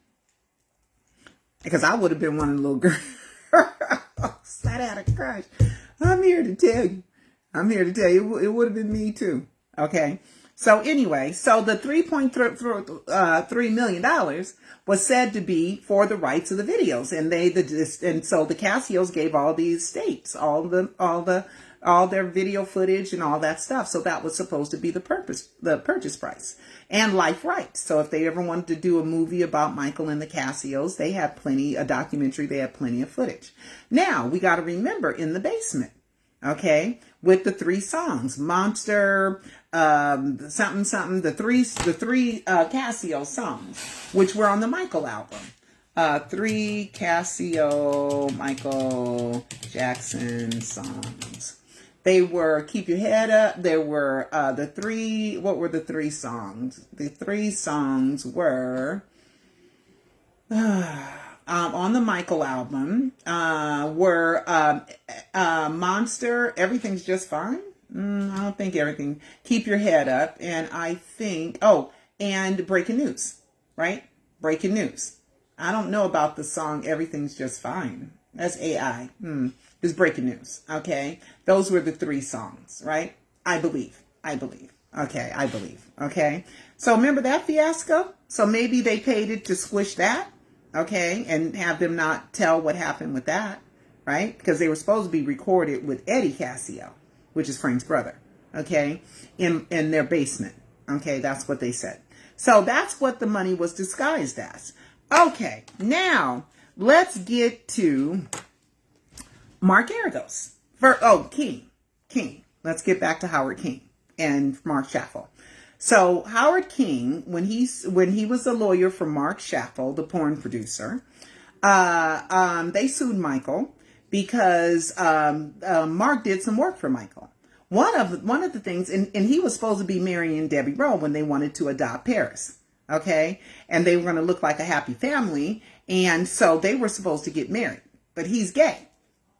Because I would have been one of the little girls that had a crush. I'm here to tell you. It would have been me too. Okay? So anyway, so the $3.3 million was said to be for the rights of the videos, and so the Casios gave all these states all their video footage and all that stuff. So that was supposed to be the purchase price and life rights. So if they ever wanted to do a movie about Michael and the Casios, they had a documentary. They had plenty of footage. Now we got to remember in the basement. Okay, with the 3 songs, Monster, the three Casio songs, which were on the Michael album. 3 Casio Michael Jackson songs. They were Keep Your Head Up. There were what were the 3 songs? The 3 songs were on the Michael album were Monster, Everything's Just Fine. I don't think everything. Keep Your Head Up. And I think, and Breaking News, right? Breaking News. I don't know about the song Everything's Just Fine. That's AI. It's Breaking News. Okay. Those were the 3 songs, right? I believe. Okay. I believe. Okay. So remember that fiasco? So maybe they paid it to squish that. Okay, and have them not tell what happened with that, right? Because they were supposed to be recorded with Eddie Casio, which is Frank's brother, okay, in their basement. Okay, that's what they said. So that's what the money was disguised as. Okay, now let's get to Mark Geragos. King. Let's get back to Howard King and Mark Schaffel. So Howard King, when he was a lawyer for Mark Schaffel, the porn producer, they sued Michael because Mark did some work for Michael. One of the things, and he was supposed to be marrying Debbie Rowe when they wanted to adopt Paris, okay, and they were going to look like a happy family, and so they were supposed to get married, but he's gay,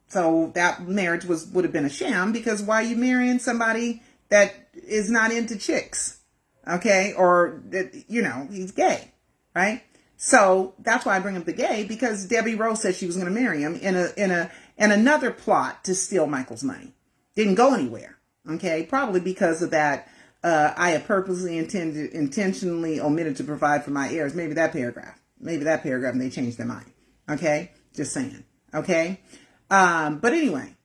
so that marriage would have been a sham, because why are you marrying somebody that is not into chicks? Okay, or, he's gay, right? So that's why I bring up the gay, because Debbie Rowe said she was going to marry him in another plot to steal Michael's money. Didn't go anywhere, okay? Probably because of that, I have purposely intentionally omitted to provide for my heirs. Maybe that paragraph, and they changed their mind, okay? Just saying, okay? But anyway,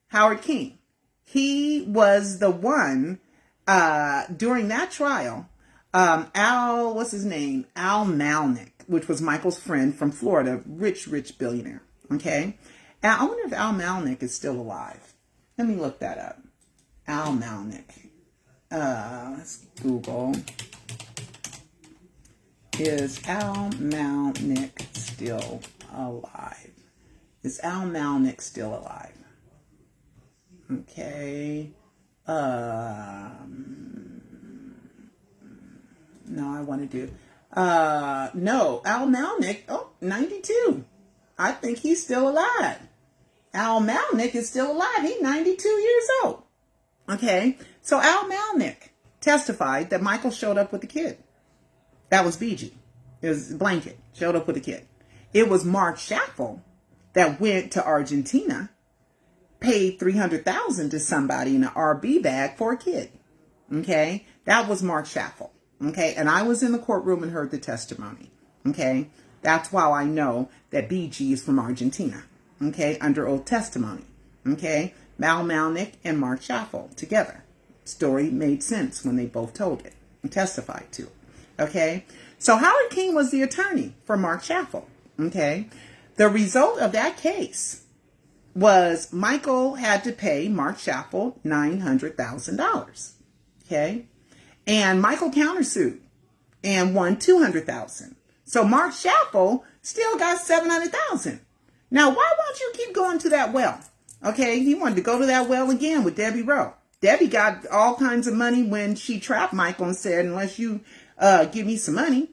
Howard King, he was the one. During that trial, Al Malnick, which was Michael's friend from Florida, rich billionaire. Okay. And I wonder if Al Malnick is still alive. Let me look that up. Al Malnick. Let's Google. Is Al Malnick still alive? Is Al Malnick still alive? Okay. No, I want to do. No, Al Malnick. Oh, 92. I think he's still alive. Al Malnick is still alive. He's 92 years old. Okay. So Al Malnick testified that Michael showed up with the kid. That was BG. It was Blanket. Showed up with a kid. It was Mark Schaffel that went to Argentina, paid $300,000 to somebody in an RB bag for a kid. Okay. That was Mark Schaffel. Okay. And I was in the courtroom and heard the testimony. Okay. That's how I know that BG is from Argentina. Okay. Under oath testimony. Okay. Al Malnick and Mark Schaffel together. Story made sense when they both told it and testified to it. Okay. So Howard King was the attorney for Mark Schaffel. Okay. The result of that case was Michael had to pay Mark Schaffel $900,000. Okay. And Michael countersued and won $200,000. So Mark Schaffel still got $700,000. Now, why won't you keep going to that well? Okay. He wanted to go to that well again with Debbie Rowe. Debbie got all kinds of money when she trapped Michael and said, unless you give me some money,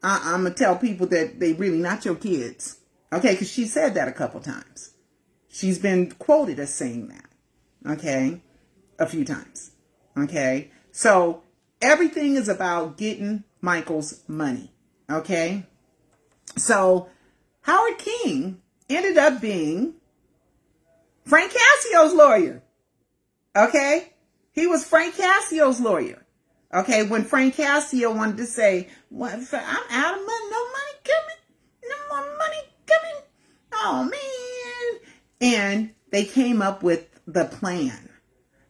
I'm going to tell people that they really not your kids. Okay, because she said that a couple times. She's been quoted as saying that. Okay, a few times. Okay, so everything is about getting Michael's money. Okay, so Howard King ended up being Frank Cassio's lawyer. Okay, he was Frank Cassio's lawyer. Okay, when Frank Cassio wanted to say, well, I'm out of money, no money coming, no more money coming, oh man. And they came up with the plan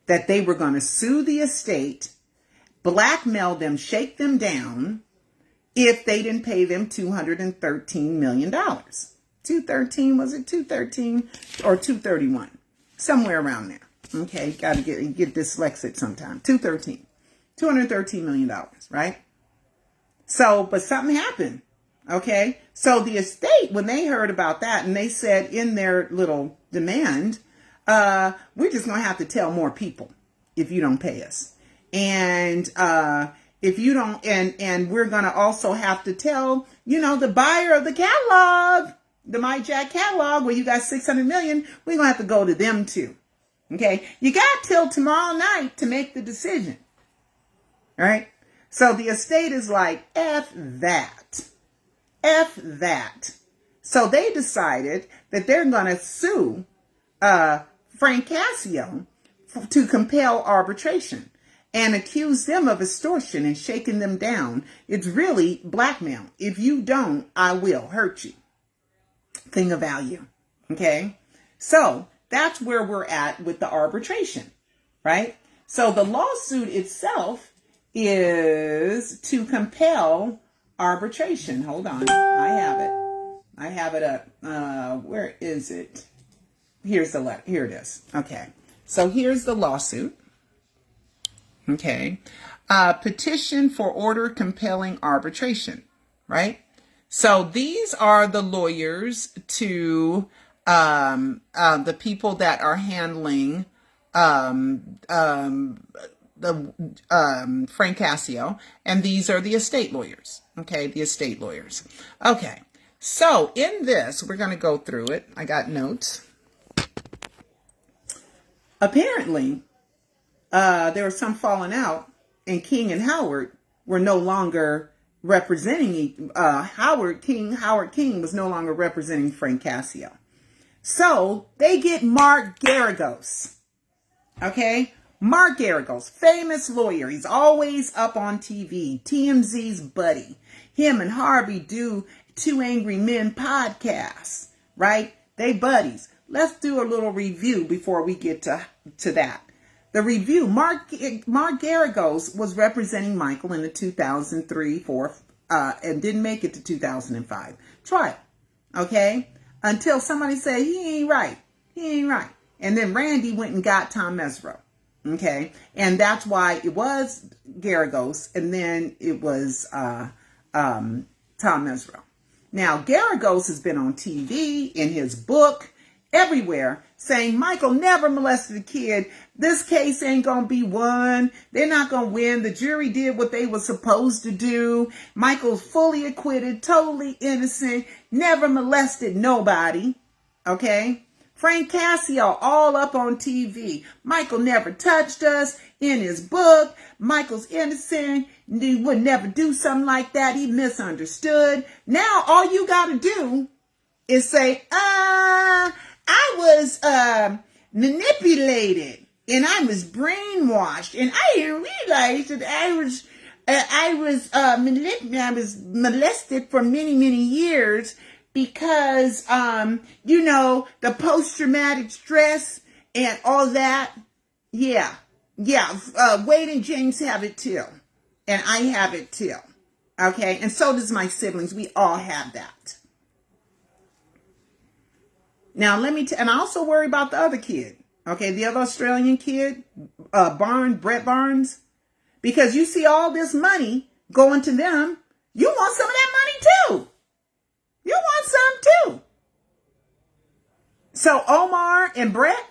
that they were going to sue the estate, blackmail them, shake them down if they didn't pay them $213 million. 213, was it 213 or 231? Somewhere around there. Okay, got to get dyslexic sometime. $213 million, right? So, but something happened. Okay. So the estate, when they heard about that, and they said in their little demand, we're just going to have to tell more people if you don't pay us. And, if you don't, and we're going to also have to tell, the buyer of the catalog, the My Jack catalog, where you got 600 million, we're going to have to go to them too. Okay. You got till tomorrow night to make the decision. All right. So the estate is like, F that. F that. So they decided that they're going to sue Frank Cassio to compel arbitration and accuse them of extortion and shaking them down. It's really blackmail. If you don't, I will hurt you. Thing of value. Okay. So that's where we're at with the arbitration. Right. So the lawsuit itself is to compel arbitration. Hold on. I have it up. Where is it? Here's the letter. Here it is. Okay. So here's the lawsuit. Okay. Petition for order compelling arbitration. Right. So these are the lawyers to the people that are handling Frank Cassio, and these are the estate lawyers. Okay, the estate lawyers. Okay, so in this, we're going to go through it. I got notes. Apparently, there was some falling out, and King and Howard were no longer representing Howard King was no longer representing Frank Cassio. So they get Mark Geragos. Okay. Mark Geragos, famous lawyer. He's always up on TV. TMZ's buddy. Him and Harvey do Two Angry Men podcasts, right? They buddies. Let's do a little review before we get to that. The review, Mark Geragos was representing Michael in the 2003-4 and didn't make it to 2005 trial. Okay? until somebody said, he ain't right. He ain't right. And then Randy went and got Tom Mesereau. Okay. And that's why it was Geragos. And then it was Tom Mesereau. Now, Geragos has been on TV, in his book, everywhere, saying Michael never molested a kid. This case ain't going to be won. They're not going to win. The jury did what they were supposed to do. Michael's fully acquitted, totally innocent, never molested nobody. Okay? Frank Cassio all up on TV. Michael never touched us. In his book, Michael's innocent. He would never do something like that. He misunderstood. Now all you got to do is say, I was manipulated and I was brainwashed and I didn't realize that I was molested for many, many years because, the post-traumatic stress and all that. Yeah. Wade and James have it too. And I have it too. Okay. And so does my siblings. We all have that. Now, and I also worry about the other kid. Okay. The other Australian kid, Brett Barnes, because you see all this money going to them. You want some of that money too. You want some too. So Omar and Brett,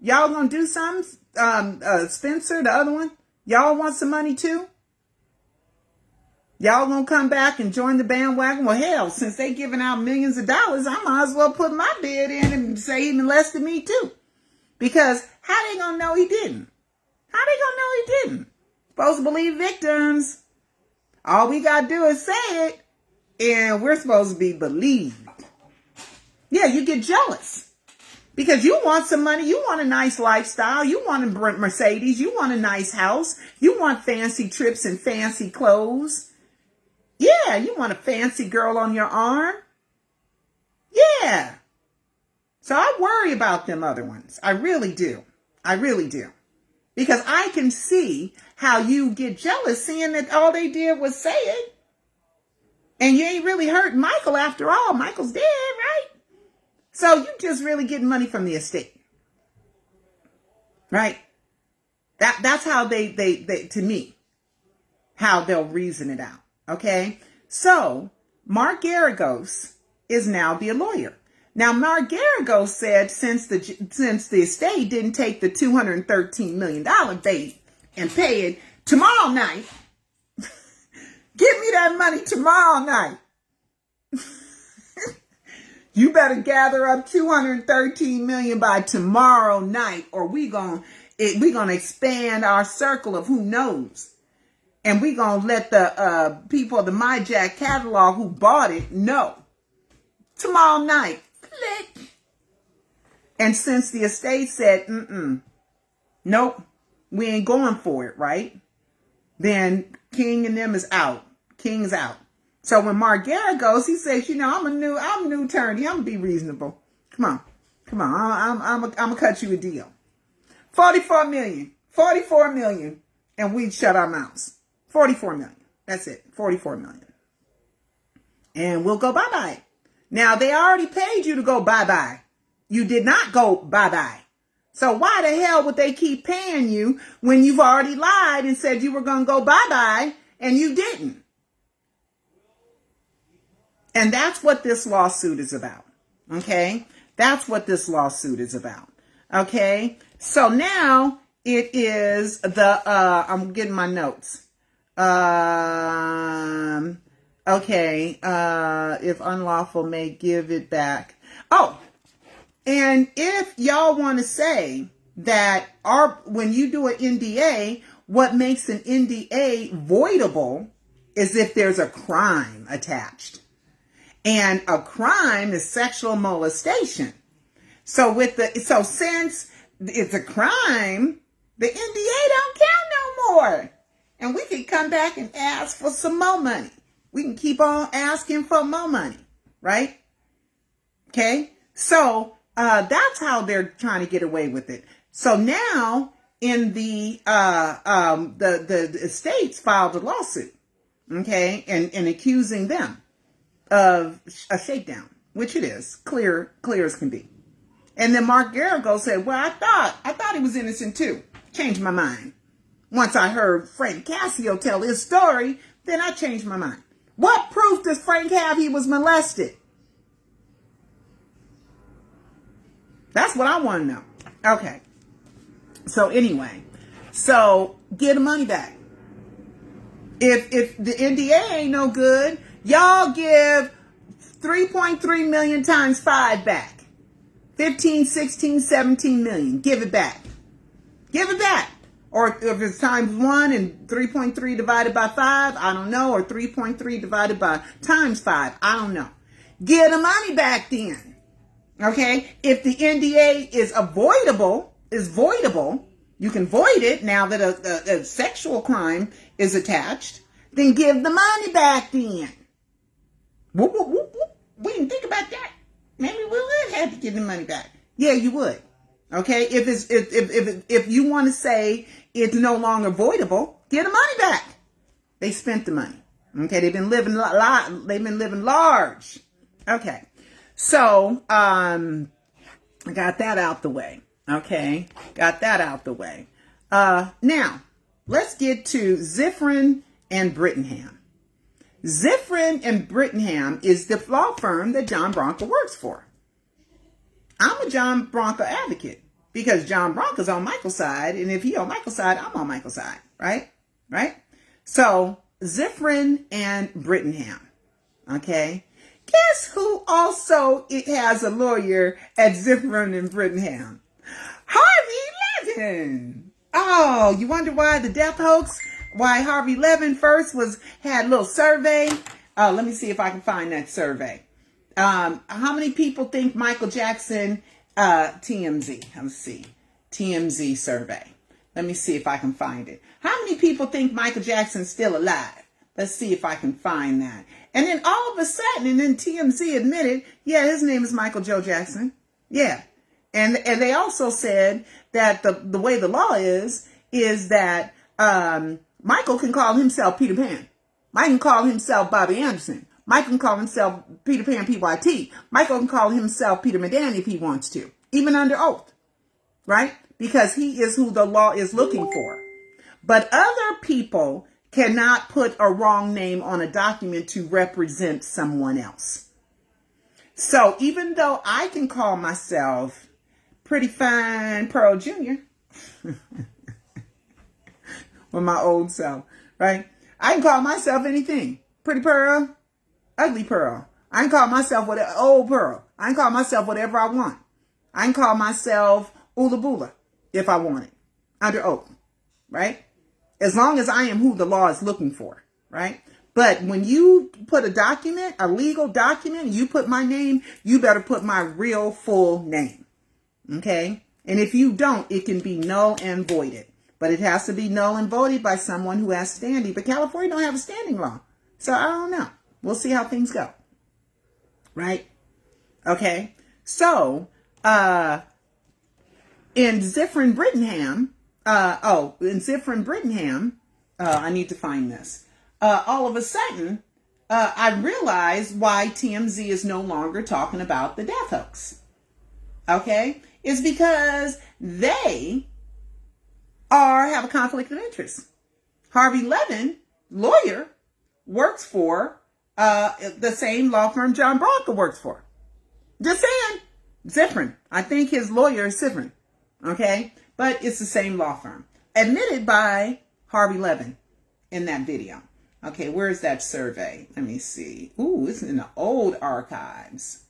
y'all gonna do something? Spencer, the other one, y'all want some money too? Y'all gonna come back and join the bandwagon? Well, hell, since they giving out millions of dollars, I might as well put my bid in and say he molested me too. Because how they gonna know he didn't? How they gonna know he didn't? Supposed to believe victims. All we gotta do is say it, and we're supposed to be believed. Yeah, you get jealous. Because you want some money, you want a nice lifestyle, you want a Mercedes, you want a nice house, you want fancy trips and fancy clothes. Yeah, you want a fancy girl on your arm. Yeah. So I worry about them other ones. I really do. I really do. Because I can see how you get jealous seeing that all they did was say it. And you ain't really hurt Michael after all. Michael's dead, right? So you just really getting money from the estate. Right? That's how they to me, how they'll reason it out. Okay? So Mark Geragos is now the lawyer. Now Mark Geragos said since the estate didn't take the $213 million bait and pay it tomorrow night, give me that money tomorrow night. You better gather up $213 million by tomorrow night, or we gonna expand our circle of who knows, and we gonna let the people of the MyJack catalog who bought it know tomorrow night. Click. And since the estate said, nope, we ain't going for it, right? Then King and them is out. King's out. So when Mark Geragos, he says, I'm a new attorney. I'm gonna be reasonable. Come on. I'm gonna cut you a deal. 44 million. And we shut our mouths. 44 million. That's it. 44 million. And we'll go bye-bye. Now they already paid you to go bye-bye. You did not go bye-bye. So why the hell would they keep paying you when you've already lied and said you were gonna go bye-bye and you didn't? And that's what this lawsuit is about. Okay? That's what this lawsuit is about. Okay? So now it is I'm getting my notes. Okay. If unlawful may give it back. Oh, and if y'all want to say that when you do an NDA, what makes an NDA voidable is if there's a crime attached. And a crime is sexual molestation. So since it's a crime, the NDA don't count no more. And we can come back and ask for some more money. We can keep on asking for more money, right? Okay. So that's how they're trying to get away with it. So now in the estates filed a lawsuit, okay, and accusing them of a shakedown, which it is, clear as can be. And then Mark Geragos said, well, I thought he was innocent too. Changed my mind. Once I heard Frank Cassio tell his story, then I changed my mind. What proof does Frank have he was molested? That's what I want to know. Okay. So anyway, so get the money back. If the NDA ain't no good, y'all give 3.3 million times 5 back. 15, 16, 17 million. Give it back. Give it back. Or if it's times 1 and 3.3 divided by 5, I don't know. Or 3.3 divided by times 5, I don't know. Get the money back then. Okay? If the NDA is voidable, you can void it now that a sexual crime is attached, then give the money back then. Whoop, whoop, whoop, whoop. We didn't think about that. Maybe we would have to give the money back. Yeah, you would. Okay? If you want to say it's no longer voidable, get the money back. They spent the money. Okay? They've been living large. Okay. So, I got that out the way. Okay. Got that out the way. Now, let's get to Ziffrin and Brittingham. Ziffrin and Brittingham is the law firm that John Bronco works for. I'm a John Bronco advocate because John Bronco's on Michael's side. And if he on Michael's side, I'm on Michael's side. Right? Right? So, Ziffrin and Brittingham. Okay. Guess who also has a lawyer at Ziffrin and Brittingham? Harvey Levin. Oh, you wonder why the death hoax? Why Harvey Levin first had a little survey? Let me see if I can find that survey. How many people think Michael Jackson, TMZ? Let's see. TMZ survey. Let me see if I can find it. How many people think Michael Jackson's still alive? Let's see if I can find that. And then all of a sudden, and then TMZ admitted, yeah, his name is Michael Joe Jackson. Yeah. And they also said that the way the law is that Michael can call himself Peter Pan. Mike can call himself Bobby Anderson. Mike can call himself Peter Pan PYT. Michael can call himself Peter Medani if he wants to, even under oath, right? Because he is who the law is looking for. But other people cannot put a wrong name on a document to represent someone else. So even though I can call myself Pretty Fine Pearl Jr. with my old self, right? I can call myself anything. Pretty Pearl, Ugly Pearl. I can call myself Old Pearl. I can call myself whatever I want. I can call myself Ula Bula if I want it, under oath, right? As long as I am who the law is looking for, right? But when you put a document, a legal document, you put my name, you better put my real full name, okay? And if you don't, it can be null and voided. But it has to be null and voided by someone who has standing. But California don't have a standing law. So I don't know. We'll see how things go, right? Okay. So, in Ziffrin Brittingham, I need to find this. All of a sudden, I realized why TMZ is no longer talking about the death hoax. Okay? It's because they have a conflict of interest. Harvey Levin, lawyer, works for the same law firm John Bronco works for. Just saying. Ziffrin. I think his lawyer is Ziffrin. Okay? But it's the same law firm. Admitted by Harvey Levin in that video. Okay, where's that survey? Let me see. Ooh, it's in the old archives.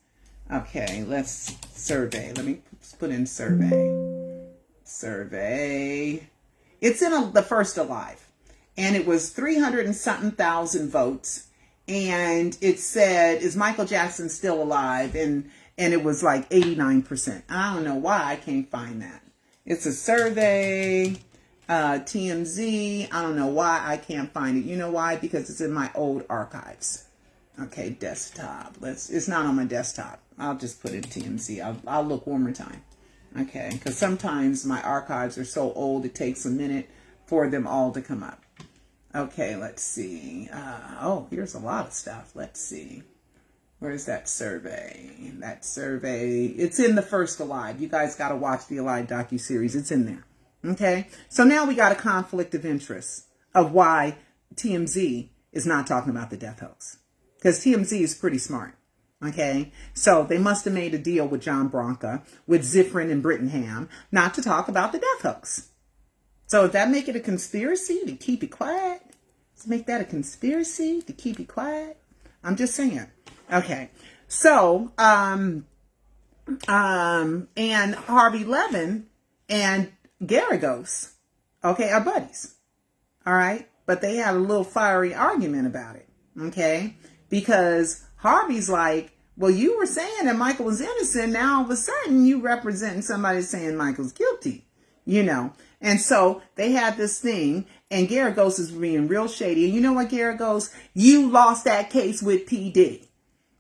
Okay, let's survey. Let me put in survey. Survey. It's in the first Alive. And it was 300 and something thousand votes. And it said, is Michael Jackson still alive? And it was like 89%. I don't know why I can't find that. It's a survey, TMZ. I don't know why I can't find it. You know why? Because it's in my old archives. Okay, desktop. It's not on my desktop. I'll just put it in TMZ. I'll look one more time. Okay, because sometimes my archives are so old it takes a minute for them all to come up. Okay, let's see. Here's a lot of stuff. Let's see. Where's that survey? That survey, it's in the first Alive. You guys got to watch the Alive docuseries. It's in there. Okay? So now we got a conflict of interest of why TMZ is not talking about the death hoax. Because TMZ is pretty smart. Okay? So they must have made a deal with John Branca, with Zifrin and Brittingham, not to talk about the death hoax. So if that make it a conspiracy to keep it quiet, let's make that a conspiracy to keep it quiet. I'm just saying. Okay. So, and Harvey Levin and Garagos, okay, are buddies. All right. But they had a little fiery argument about it. Okay. Because Harvey's like, well, you were saying that Michael was innocent. Now all of a sudden you representing somebody saying Michael's guilty, you know. And so they had this thing, and Garagos is being real shady. And you know what, Garagos? You lost that case with P. Diddy,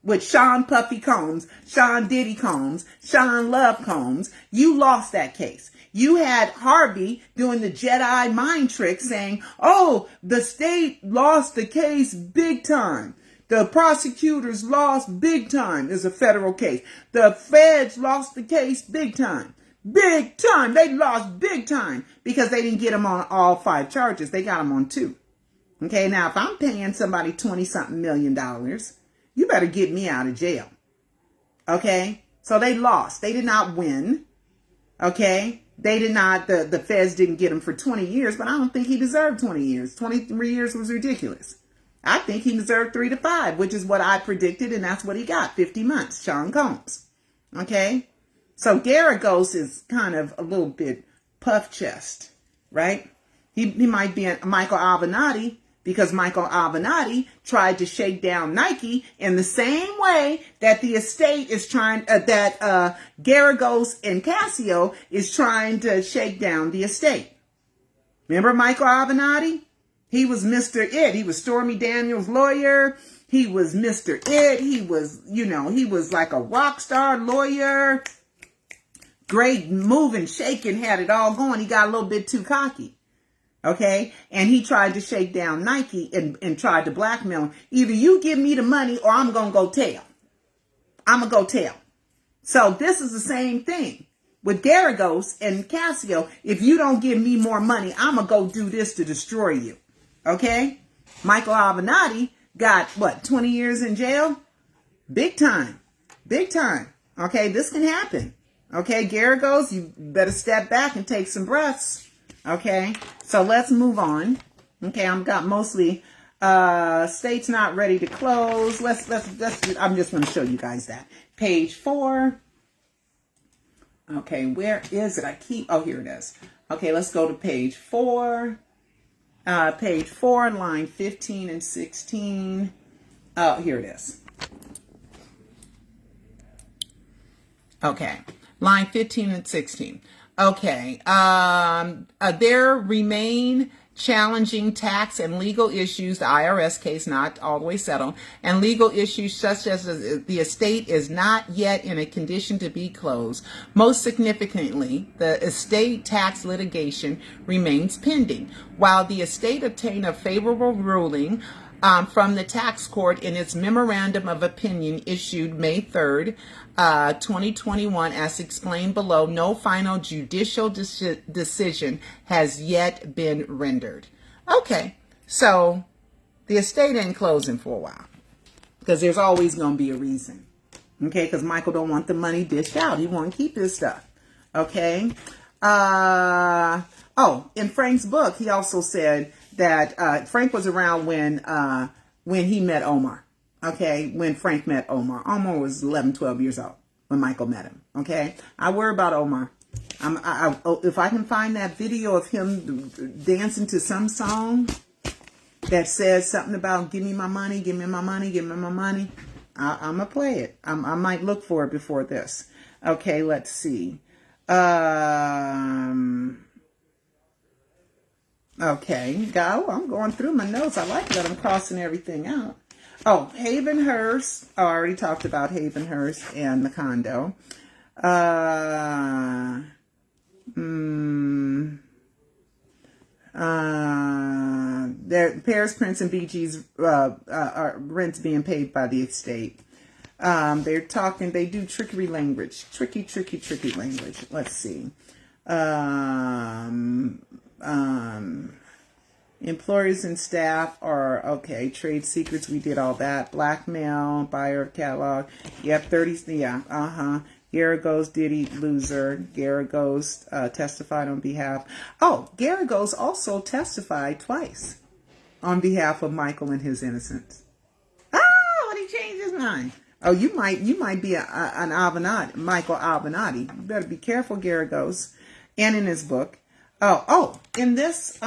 with Sean Puffy Combs, Sean Diddy Combs, Sean Love Combs. You lost that case. You had Harvey doing the Jedi mind trick saying, oh, the state lost the case big time. The prosecutors lost big time. It's a federal case. The feds lost the case big time. Big time. They lost big time because they didn't get them on all 5 charges. They got them on 2. Okay, now if I'm paying somebody $20-something million, you better get me out of jail. Okay, so they lost. They did not win. Okay, they did not, the feds didn't get him for 20 years, but I don't think he deserved 20 years. 23 years was ridiculous. I think he deserved 3 to 5, which is what I predicted, and that's what he got, 50 months, Sean Combs. Okay? So Garagos is kind of a little bit puff chest, right? He might be a Michael Avenatti, because Michael Avenatti tried to shake down Nike in the same way that the estate is trying, that Garagos and Casio is trying to shake down the estate. Remember Michael Avenatti? He was Mr. It. He was Stormy Daniels' lawyer. He was Mr. It. He was, you know, he was like a rock star lawyer. Great moving, shaking, had it all going. He got a little bit too cocky. Okay? And he tried to shake down Nike and tried to blackmail him. Either you give me the money or I'm going to go tell. I'm going to go tell. So this is the same thing with Garagos and Casio. If you don't give me more money, I'm going to go do this to destroy you. Okay? Michael Avenatti got, 20 years in jail? Big time. Big time. Okay? This can happen. Okay? Garagos, you better step back and take some breaths. Okay? So let's move on. Okay? I've got mostly states not ready to close. Let's I'm just going to show you guys that. Page 4. Okay, where is it? Oh, here it is. Okay, let's go to page 4. Page 4, line 15 and 16. Oh, here it is. Okay, line 15 and 16. Okay, there remain challenging tax and legal issues, the IRS case not all the way settled, and legal issues such as the estate is not yet in a condition to be closed. Most significantly, the estate tax litigation remains pending. While the estate obtained a favorable ruling from the tax court in its memorandum of opinion issued May 3rd, 2021, as explained below, no final judicial decision has yet been rendered. Okay, so the estate ain't closing for a while because there's always going to be a reason. Okay, because Michael don't want the money dished out. He want to keep his stuff. Okay. In Frank's book, he also said that Frank was around when he met Omar. Okay, when Frank met Omar. Omar was 11, 12 years old when Michael met him. Okay, I worry about Omar. If I can find that video of him dancing to some song that says something about give me my money, give me my money, give me my money, I'm going to play it. I might look for it before this. Okay, let's see. Okay, I'm going through my notes. I like that I'm crossing everything out. Oh, Havenhurst. I already talked about Havenhurst and the condo. Paris Prince and BG's rents being paid by the estate. They're talking, they do trickery language. Tricky language. Let's see. Employers and staff are, okay, trade secrets, we did all that. Blackmail, buyer of catalog. Yep, 30, yeah, Garagos, Diddy, loser. Garagos testified on behalf. Oh, Garagos also testified twice on behalf of Michael and his innocence. But he changed his mind. Oh, you might be an Avenatti, Michael Avenatti. You better be careful, Garagos. And in his book. In this,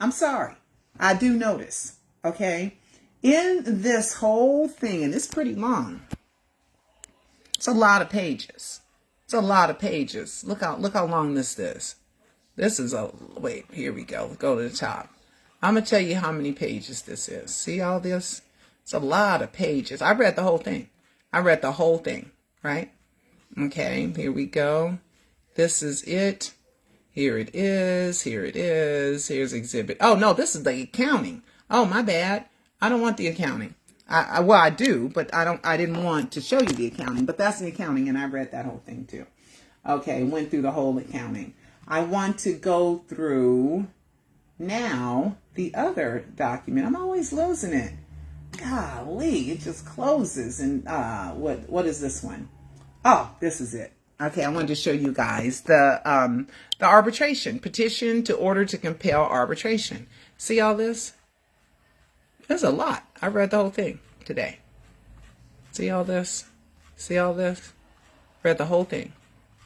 I'm sorry. I do notice, okay? In this whole thing, and it's pretty long. It's a lot of pages. Look how long this is. This is wait, here we go. Let's go to the top. I'm going to tell you how many pages this is. See all this? It's a lot of pages. I read the whole thing. Right? Okay, here we go. This is it. Here it is. Here's exhibit. Oh, no, this is the accounting. Oh, my bad. I don't want the accounting. Well, I do, but I didn't want to show you the accounting, but that's the accounting, and I read that whole thing too. Okay, went through the whole accounting. I want to go through now the other document. I'm always losing it. Golly, it just closes. And what is this one? Oh, this is it. Okay, I wanted to show you guys the arbitration petition to order to compel arbitration. See all this? There's a lot. I read the whole thing today. See all this? Read the whole thing.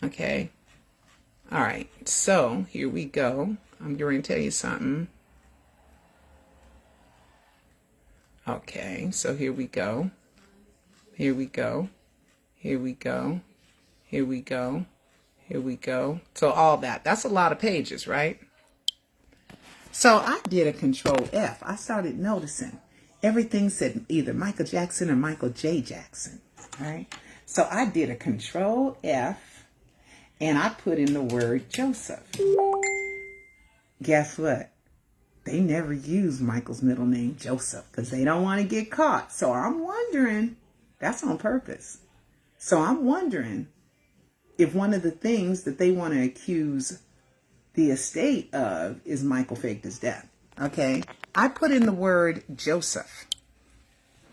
Okay. All right. So here we go. I'm going to tell you something. Okay. So here we go. So all that. That's a lot of pages, right? So I did a Control F. I started noticing everything said either Michael Jackson or Michael J. Jackson, right? So I did a Control F and I put in the word Joseph. Guess what? They never use Michael's middle name, Joseph, because they don't want to get caught. So I'm wondering, that's on purpose. So I'm wondering if one of the things that they want to accuse the estate of is Michael faked his death. Okay. I put in the word Joseph.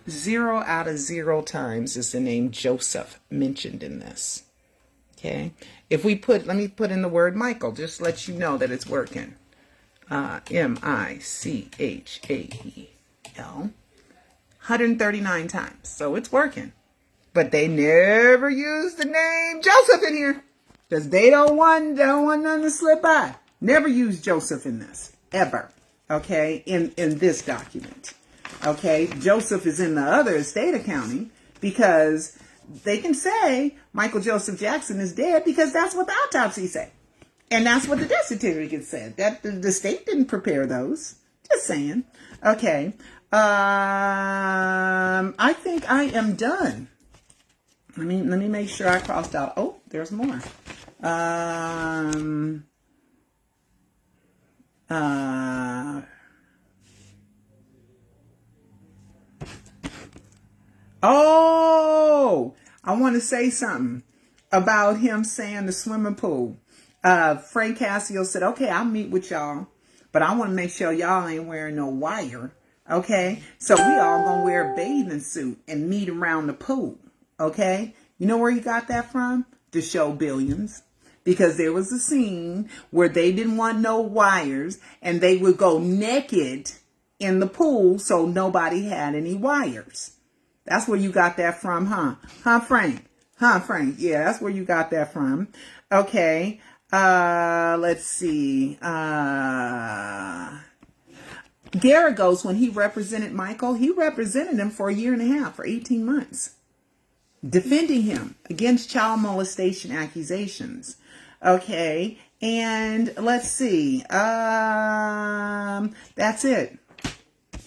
0 out of 0 times is the name Joseph mentioned in this. Okay. If we let me put in the word Michael, just to let you know that it's working. Michael. 139 times. So it's working. But they never use the name Joseph in here. Because they don't want nothing to slip by. Never use Joseph in this. Ever. Okay? In this document. Okay? Joseph is in the other estate accounting because they can say Michael Joseph Jackson is dead because that's what the autopsy said. And that's what the death certificate said. That the state didn't prepare those. Just saying. Okay. I think I am done. Let me make sure I crossed out. Oh, there's more. Oh, I want to say something about him saying the swimming pool. Frank Cassio said, okay, I'll meet with y'all, but I want to make sure y'all ain't wearing no wire. Okay. So we all gonna wear a bathing suit and meet around the pool. Okay. You know where he got that from? The show Billions. Because there was a scene where they didn't want no wires and they would go naked in the pool so nobody had any wires. That's where you got that from, huh? Huh, Frank? Yeah, that's where you got that from. Okay. Let's see. Garagos, when he represented Michael, he represented him for 1.5 years, for 18 months. Defending him against child molestation accusations. Okay. And let's see. That's it.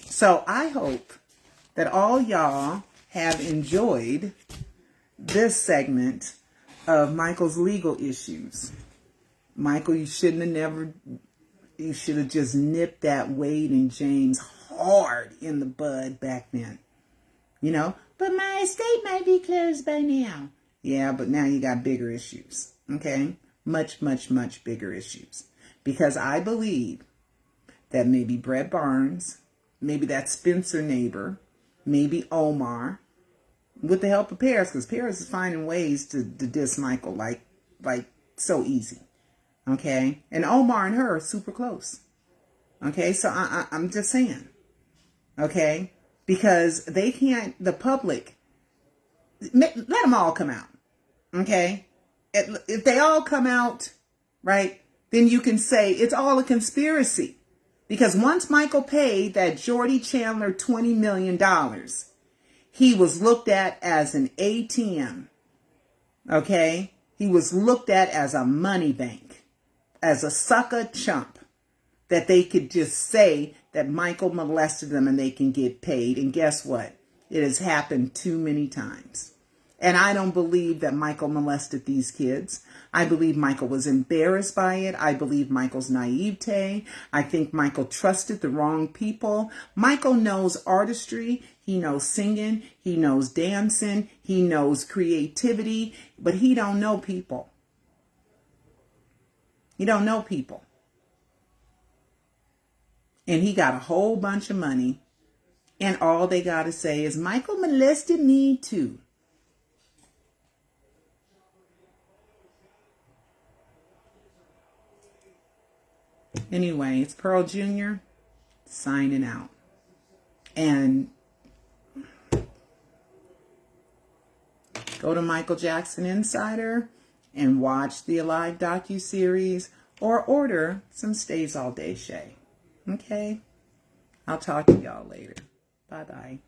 So I hope that all y'all have enjoyed this segment of Michael's legal issues. Michael, you should have just nipped that Wade and James hard in the bud back then. You know, but my estate might be closed by now. Yeah, but now you got bigger issues, okay? Much, much, much bigger issues. Because I believe that maybe Brett Barnes, maybe that Spencer neighbor, maybe Omar, with the help of Paris, because Paris is finding ways to diss Michael like so easy, okay? And Omar and her are super close, okay? So I'm just saying, okay? Because they can't, the public, let them all come out, okay? If they all come out, right, then you can say it's all a conspiracy. Because once Michael paid that Jordy Chandler $20 million, he was looked at as an ATM, okay? He was looked at as a money bank, as a sucker chump, that they could just say that Michael molested them and they can get paid. And guess what? It has happened too many times. And I don't believe that Michael molested these kids. I believe Michael was embarrassed by it. I believe Michael's naivete. I think Michael trusted the wrong people. Michael knows artistry. He knows singing. He knows dancing. He knows creativity. But he don't know people. He don't know people. And he got a whole bunch of money. And all they got to say is, Michael molested me too. Anyway, it's Pearl Jr. signing out. And go to Michael Jackson Insider and watch the Alive docuseries or order some Stays All Day Shay. Okay? I'll talk to y'all later. Bye-bye.